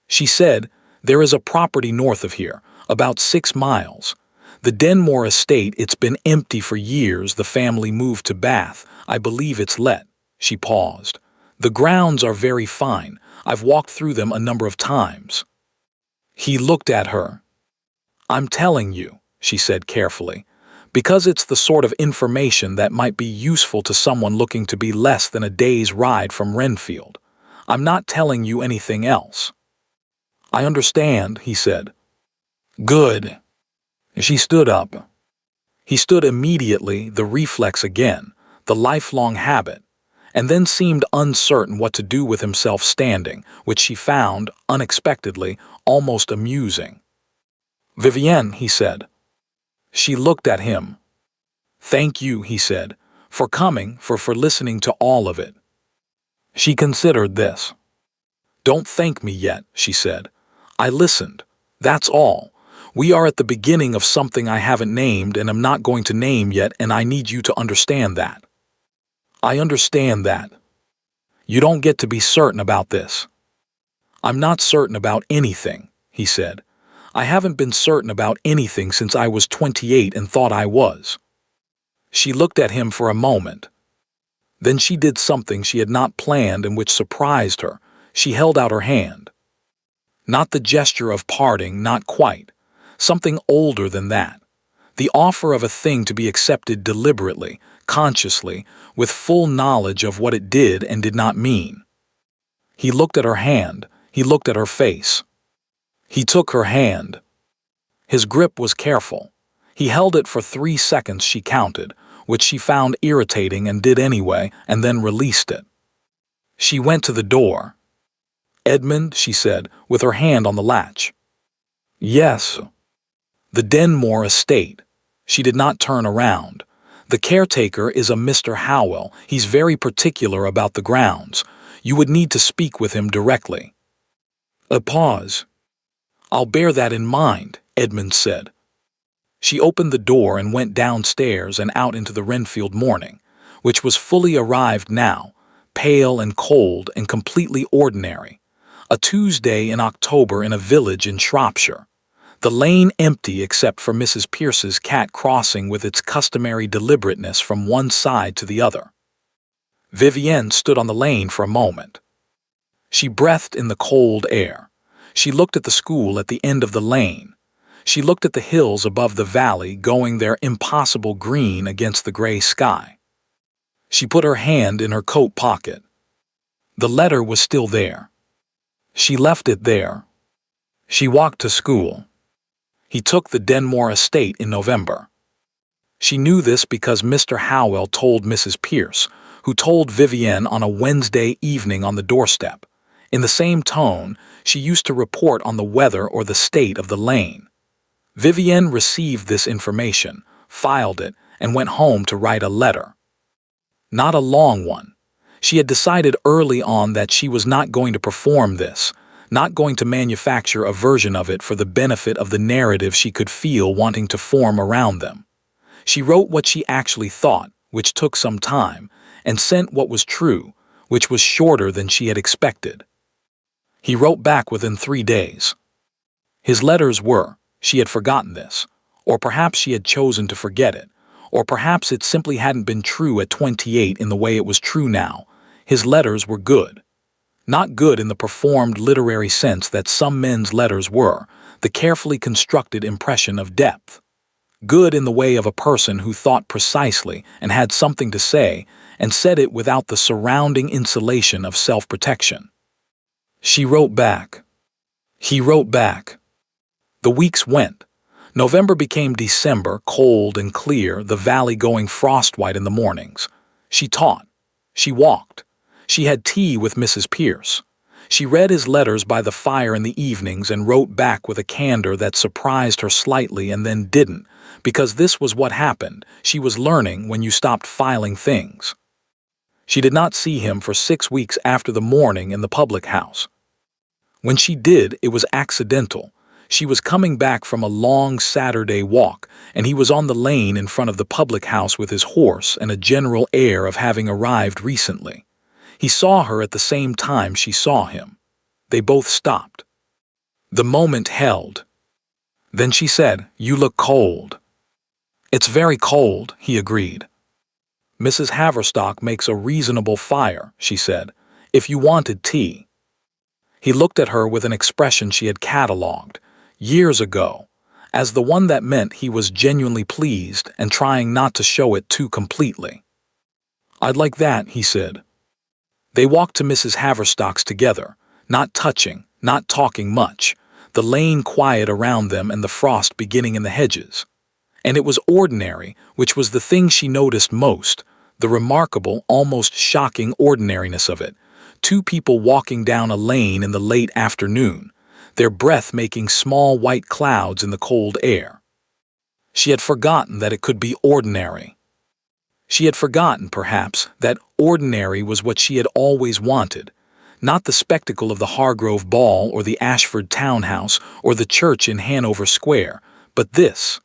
She said, "There is a property north of here, about 6 miles. The Denmore estate, it's been empty for years. The family moved to Bath. I believe it's let." She paused. "The grounds are very fine. I've walked through them a number of times." He looked at her. "I'm telling you," she said carefully, "because it's the sort of information that might be useful to someone looking to be less than a day's ride from Renfield. I'm not telling you anything else." "I understand," he said. "Good." She stood up. He stood immediately, the reflex again, the lifelong habit. and then seemed uncertain what to do with himself standing, which she found, unexpectedly, almost amusing. "Vivienne," he said. She looked at him. "Thank you," he said, "for coming, for listening to all of it." She considered this. "Don't thank me yet," she said. "I listened. That's all. We are at the beginning of something I haven't named and am not going to name yet, and I need you to understand that." "I understand that. You don't get to be certain about this." "I'm not certain about anything," he said. "I haven't been certain about anything since I was 28 and thought I was." She looked at him for a moment. Then she did something she had not planned and which surprised her. She held out her hand. Not the gesture of parting, not quite. Something older than that. The offer of a thing to be accepted deliberately, consciously, with full knowledge of what it did and did not mean. He looked at her hand. He looked at her face. He took her hand. His grip was careful. He held it for 3 seconds, she counted, which she found irritating and did anyway, and then released it. She went to the door. "Edmund," she said, with her hand on the latch. "Yes." "The Denmore estate." She did not turn around. "The caretaker is a Mr. Howell. He's very particular about the grounds. You would need to speak with him directly." A pause. "I'll bear that in mind," Edmund said. She opened the door and went downstairs and out into the Renfield morning, which was fully arrived now, pale and cold and completely ordinary. A Tuesday in October in a village in Shropshire. The lane empty except for Mrs. Pierce's cat crossing with its customary deliberateness from one side to the other. Vivienne stood on the lane for a moment. She breathed in the cold air. She looked at the school at the end of the lane. She looked at the hills above the valley going their impossible green against the gray sky. She put her hand in her coat pocket. The letter was still there. She left it there. She walked to school. He took the Denmore estate in November. She knew this because Mr. Howell told Mrs. Pierce, who told Vivienne on a Wednesday evening on the doorstep. In the same tone, she used to report on the weather or the state of the lane. Vivienne received this information, filed it, and went home to write a letter. Not a long one. She had decided early on that she was not going to perform this, not going to manufacture a version of it for the benefit of the narrative she could feel wanting to form around them. She wrote what she actually thought, which took some time, and sent what was true, which was shorter than she had expected. He wrote back within 3 days. His letters were, she had forgotten this, or perhaps she had chosen to forget it, or perhaps it simply hadn't been true at 28 in the way it was true now. His letters were good. Not good in the performed literary sense that some men's letters were, the carefully constructed impression of depth. Good in the way of a person who thought precisely and had something to say, and said it without the surrounding insulation of self-protection. She wrote back. He wrote back. The weeks went. November became December, cold and clear, the valley going frostwhite in the mornings. She taught. She walked. She had tea with Mrs. Pierce. She read his letters by the fire in the evenings and wrote back with a candor that surprised her slightly and then didn't, because this was what happened. She was learning when you stopped filing things. She did not see him for 6 weeks after the morning in the public house. When she did, it was accidental. She was coming back from a long Saturday walk, and he was on the lane in front of the public house with his horse and a general air of having arrived recently. He saw her at the same time she saw him. They both stopped. The moment held. Then she said, "You look cold." "It's very cold," he agreed. "Mrs. Haverstock makes a reasonable fire," she said, "if you wanted tea." He looked at her with an expression she had catalogued, years ago, as the one that meant he was genuinely pleased and trying not to show it too completely. "I'd like that," he said. They walked to Mrs. Haverstock's together, not touching, not talking much, the lane quiet around them and the frost beginning in the hedges. And it was ordinary, which was the thing she noticed most, The remarkable, almost shocking ordinariness of it. Two people walking down a lane in the late afternoon, their breath making small white clouds in the cold air. She had forgotten that it could be ordinary. She had forgotten, perhaps, that ordinary was what she had always wanted, not the spectacle of the Hargrove Ball or the Ashford townhouse or the church in Hanover Square, but this.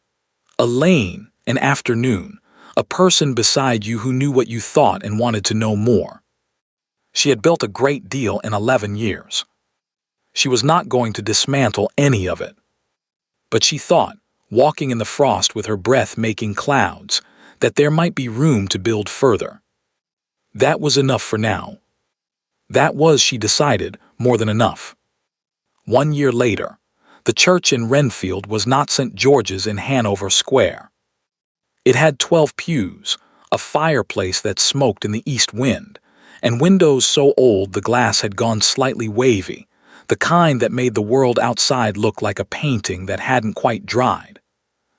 A lane, an afternoon, a person beside you who knew what you thought and wanted to know more. She had built a great deal in 11 years. She was not going to dismantle any of it. But she thought, walking in the frost with her breath making clouds, that there might be room to build further. That was enough for now. That was, she decided, more than enough. 1 year later, the church in Renfield was not St. George's in Hanover Square. It had 12 pews, a fireplace that smoked in the east wind, and windows so old the glass had gone slightly wavy, the kind that made the world outside look like a painting that hadn't quite dried.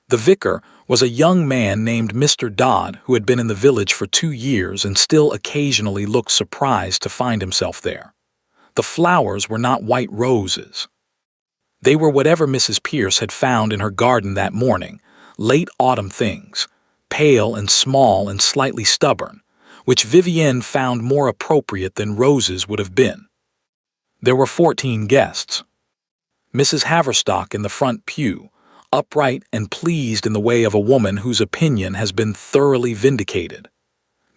The vicar was a young man named Mr. Dodd who had been in the village for 2 years and still occasionally looked surprised to find himself there. The flowers were not white roses. They were whatever Mrs. Pierce had found in her garden that morning, late autumn things, pale and small and slightly stubborn, which Vivienne found more appropriate than roses would have been. There were 14 guests. Mrs. Haverstock in the front pew, upright and pleased in the way of a woman whose opinion has been thoroughly vindicated.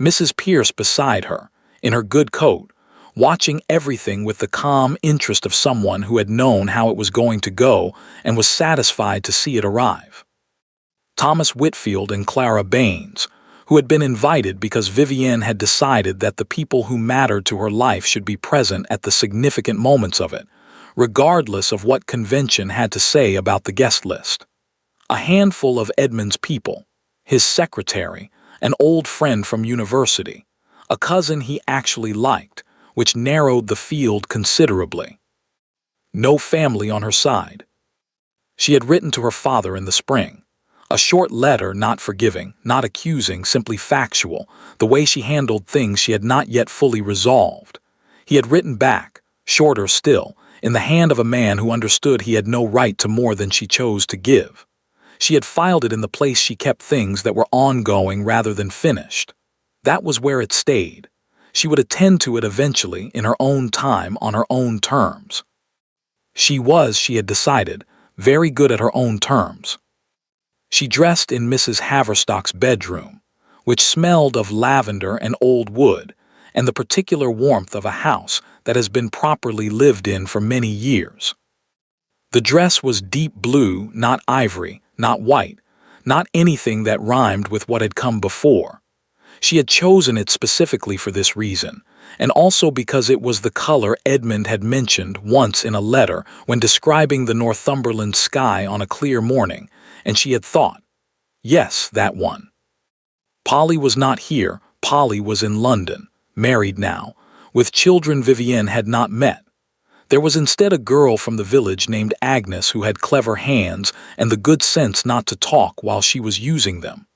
Mrs. Pierce beside her, in her good coat, watching everything with the calm interest of someone who had known how it was going to go and was satisfied to see it arrive. Thomas Whitfield and Clara Baines, who had been invited because Vivienne had decided that the people who mattered to her life should be present at the significant moments of it, regardless of what convention had to say about the guest list. A handful of Edmund's people, his secretary, an old friend from university, a cousin he actually liked, which narrowed the field considerably. No family on her side. She had written to her father in the spring. A short letter, not forgiving, not accusing, simply factual, the way she handled things she had not yet fully resolved. He had written back, shorter still, in the hand of a man who understood he had no right to more than she chose to give. She had filed it in the place she kept things that were ongoing rather than finished. That was where it stayed. She would attend to it eventually, in her own time, on her own terms. She was, she had decided, very good at her own terms. She dressed in Mrs. Haverstock's bedroom, which smelled of lavender and old wood, and the particular warmth of a house that has been properly lived in for many years. The dress was deep blue, not ivory, not white, not anything that rhymed with what had come before. She had chosen it specifically for this reason, and also because it was the color Edmund had mentioned once in a letter when describing the Northumberland sky on a clear morning, and she had thought, yes, that one. Polly was not here. Polly was in London, married now, with children Vivienne had not met. There was instead a girl from the village named Agnes who had clever hands and the good sense not to talk while she was using them.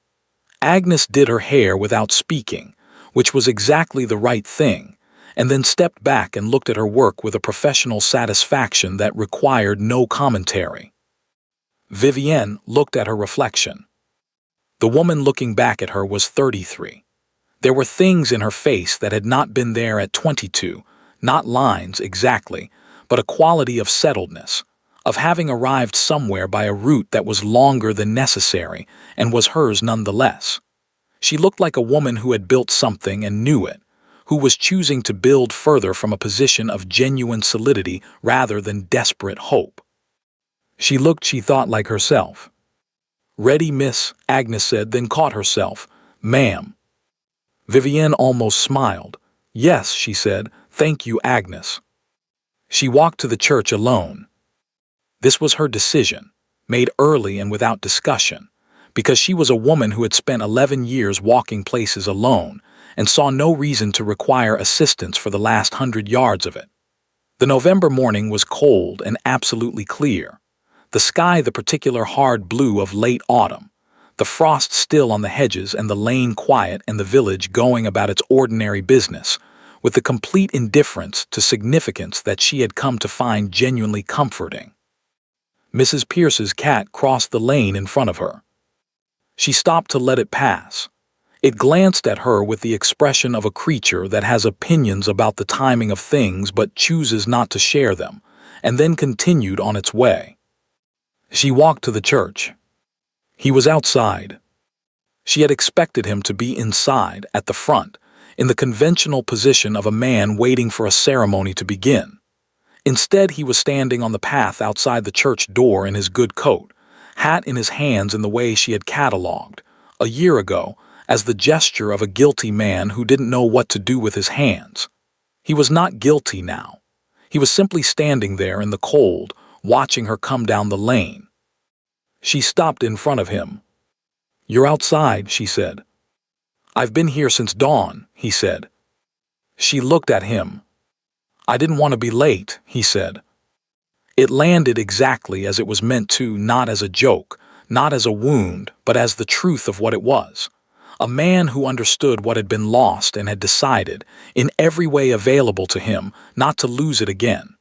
Agnes did her hair without speaking, which was exactly the right thing, and then stepped back and looked at her work with a professional satisfaction that required no commentary. Vivienne looked at her reflection. The woman looking back at her was 33. There were things in her face that had not been there at 22, not lines exactly, but a quality of settledness, of having arrived somewhere by a route that was longer than necessary and was hers nonetheless. She looked like a woman who had built something and knew it, who was choosing to build further from a position of genuine solidity rather than desperate hope. She looked, she thought, like herself. "Ready, miss," Agnes said, then caught herself. "Ma'am." Vivienne almost smiled. "Yes," she said, "thank you, Agnes." She walked to the church alone. This was her decision, made early and without discussion, because she was a woman who had spent 11 years walking places alone and saw no reason to require assistance for the last 100 yards of it. The November morning was cold and absolutely clear. The sky the particular hard blue of late autumn, the frost still on the hedges and the lane quiet and the village going about its ordinary business, with the complete indifference to significance that she had come to find genuinely comforting. Mrs. Pierce's cat crossed the lane in front of her. She stopped to let it pass. It glanced at her with the expression of a creature that has opinions about the timing of things but chooses not to share them, and then continued on its way. She walked to the church. He was outside. She had expected him to be inside, at the front, in the conventional position of a man waiting for a ceremony to begin. Instead, he was standing on the path outside the church door in his good coat, hat in his hands in the way she had catalogued, a year ago, as the gesture of a guilty man who didn't know what to do with his hands. He was not guilty now. He was simply standing there in the cold, watching her come down the lane. She stopped in front of him. "You're outside," she said. "I've been here since dawn," he said. She looked at him. "I didn't want to be late," he said. It landed exactly as it was meant to, not as a joke, not as a wound, but as the truth of what it was. A man who understood what had been lost and had decided, in every way available to him, not to lose it again.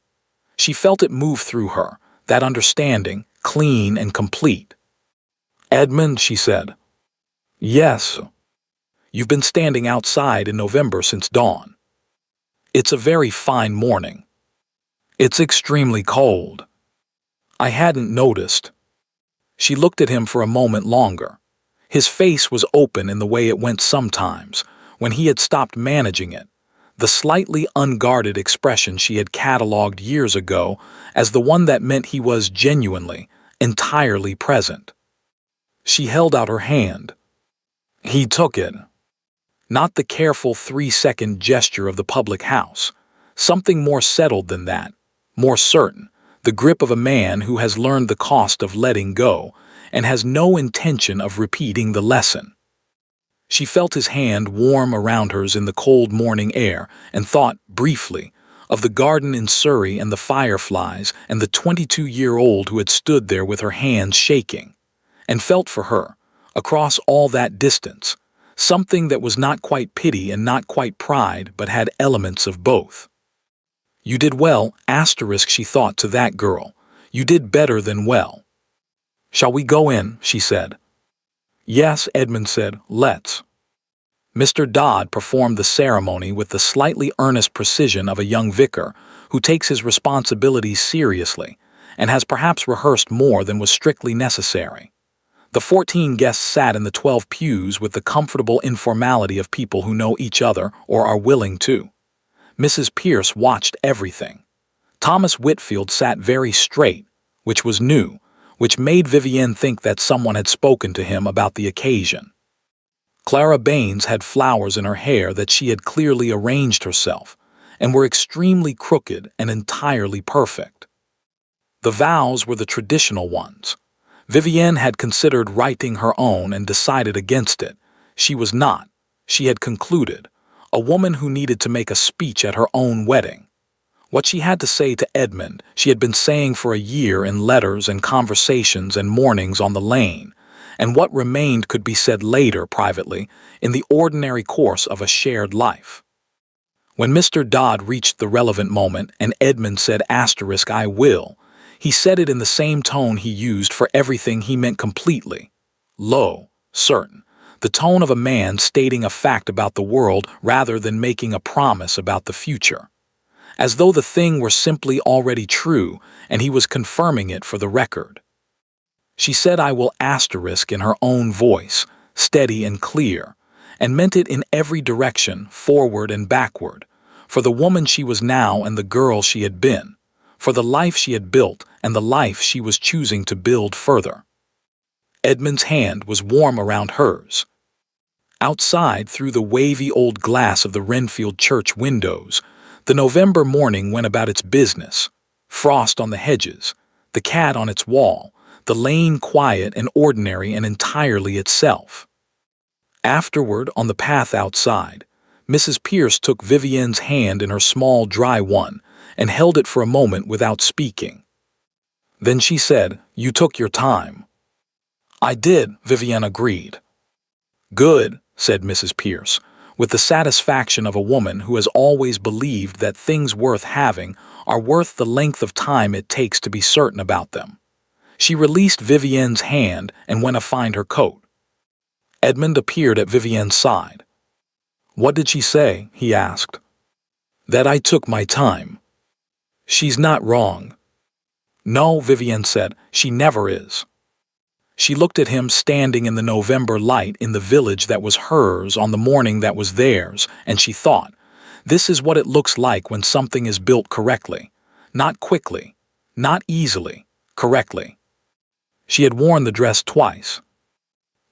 She felt it move through her, that understanding, clean and complete. "Edmund," she said. "Yes." "You've been standing outside in November since dawn." "It's a very fine morning." "It's extremely cold." "I hadn't noticed." She looked at him for a moment longer. His face was open in the way it went sometimes, when he had stopped managing it, the slightly unguarded expression she had catalogued years ago as the one that meant he was genuinely, entirely present. She held out her hand. He took it. Not the careful 3-second gesture of the public house. Something more settled than that, more certain, the grip of a man who has learned the cost of letting go and has no intention of repeating the lesson. She felt his hand warm around hers in the cold morning air and thought, briefly, of the garden in Surrey and the fireflies and the 22-year-old who had stood there with her hands shaking, and felt for her, across all that distance, something that was not quite pity and not quite pride but had elements of both. "You did well, asterisk," she thought to that girl. "You did better than well." "Shall we go in?" she said. "Yes," Edmund said, "let's." Mr. Dodd performed the ceremony with the slightly earnest precision of a young vicar who takes his responsibilities seriously and has perhaps rehearsed more than was strictly necessary. The 14 guests sat in the 12 pews with the comfortable informality of people who know each other or are willing to. Mrs. Pierce watched everything. Thomas Whitfield sat very straight, which was new, which made Vivienne think that someone had spoken to him about the occasion. Clara Baines had flowers in her hair that she had clearly arranged herself, and were extremely crooked and entirely perfect. The vows were the traditional ones. Vivienne had considered writing her own and decided against it. She was not, she had concluded, a woman who needed to make a speech at her own wedding. What she had to say to Edmund she had been saying for a year in letters and conversations and mornings on the lane, and what remained could be said later privately in the ordinary course of a shared life. When Mr. Dodd reached the relevant moment and Edmund said asterisk "I will," he said it in the same tone he used for everything he meant completely. Low, certain, the tone of a man stating a fact about the world rather than making a promise about the future. As though the thing were simply already true and he was confirming it for the record. She said "I will" asterisk in her own voice, steady and clear, and meant it in every direction, forward and backward, for the woman she was now and the girl she had been, for the life she had built and the life she was choosing to build further. Edmund's hand was warm around hers. Outside, through the wavy old glass of the Renfield church windows, the November morning went about its business. Frost on the hedges, the cat on its wall, the lane quiet and ordinary and entirely itself. Afterward, on the path outside, Mrs. Pierce took Vivienne's hand in her small, dry one and held it for a moment without speaking. Then she said, "You took your time." I did, Vivienne agreed. Good, said Mrs. Pierce, with the satisfaction of a woman who has always believed that things worth having are worth the length of time it takes to be certain about them. She released Vivienne's hand and went to find her coat. Edmund appeared at Vivienne's side. What did she say? He asked. That I took my time. She's not wrong. No, Vivienne said, she never is. She looked at him standing in the November light in the village that was hers on the morning that was theirs, and she thought, this is what it looks like when something is built correctly. Not quickly, not easily, correctly. She had worn the dress twice.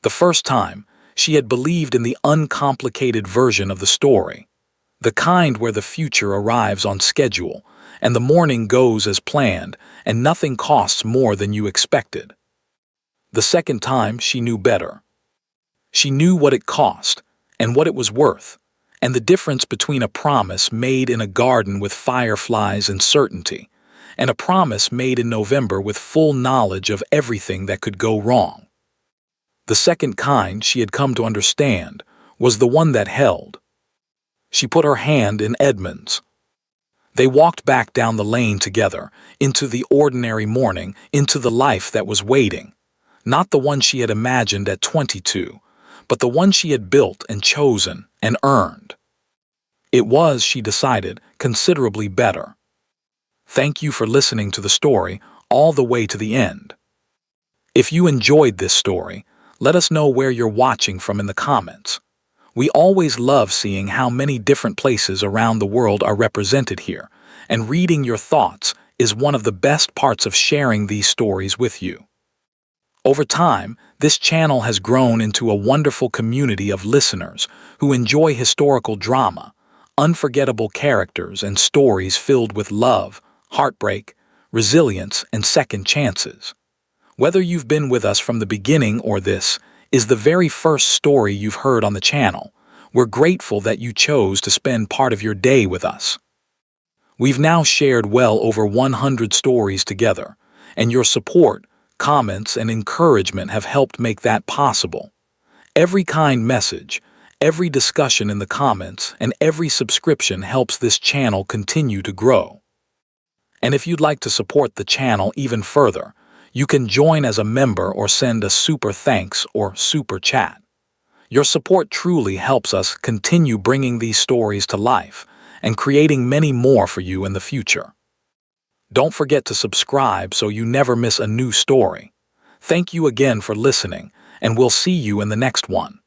The first time, she had believed in the uncomplicated version of the story, the kind where the future arrives on schedule, and the morning goes as planned, and nothing costs more than you expected. The second time, she knew better. She knew what it cost, and what it was worth, and the difference between a promise made in a garden with fireflies and certainty, and a promise made in November with full knowledge of everything that could go wrong. The second kind she had come to understand was the one that held. She put her hand in Edmund's. They walked back down the lane together, into the ordinary morning, into the life that was waiting. Not the one she had imagined at 22, but the one she had built and chosen and earned. It was, she decided, considerably better. Thank you for listening to the story all the way to the end. If you enjoyed this story, let us know where you're watching from in the comments. We always love seeing how many different places around the world are represented here, and reading your thoughts is one of the best parts of sharing these stories with you. Over time, this channel has grown into a wonderful community of listeners who enjoy historical drama, unforgettable characters, and stories filled with love, heartbreak, resilience, and second chances. Whether you've been with us from the beginning or this is the very first story you've heard on the channel, we're grateful that you chose to spend part of your day with us. We've now shared well over 100 stories together, and your support, comments, and encouragement have helped make that possible. Every kind message, every discussion in the comments, and every subscription helps this channel continue to grow. And if you'd like to support the channel even further, you can join as a member or send a super thanks or super chat. Your support truly helps us continue bringing these stories to life and creating many more for you in the future. Don't forget to subscribe so you never miss a new story. Thank you again for listening, and we'll see you in the next one.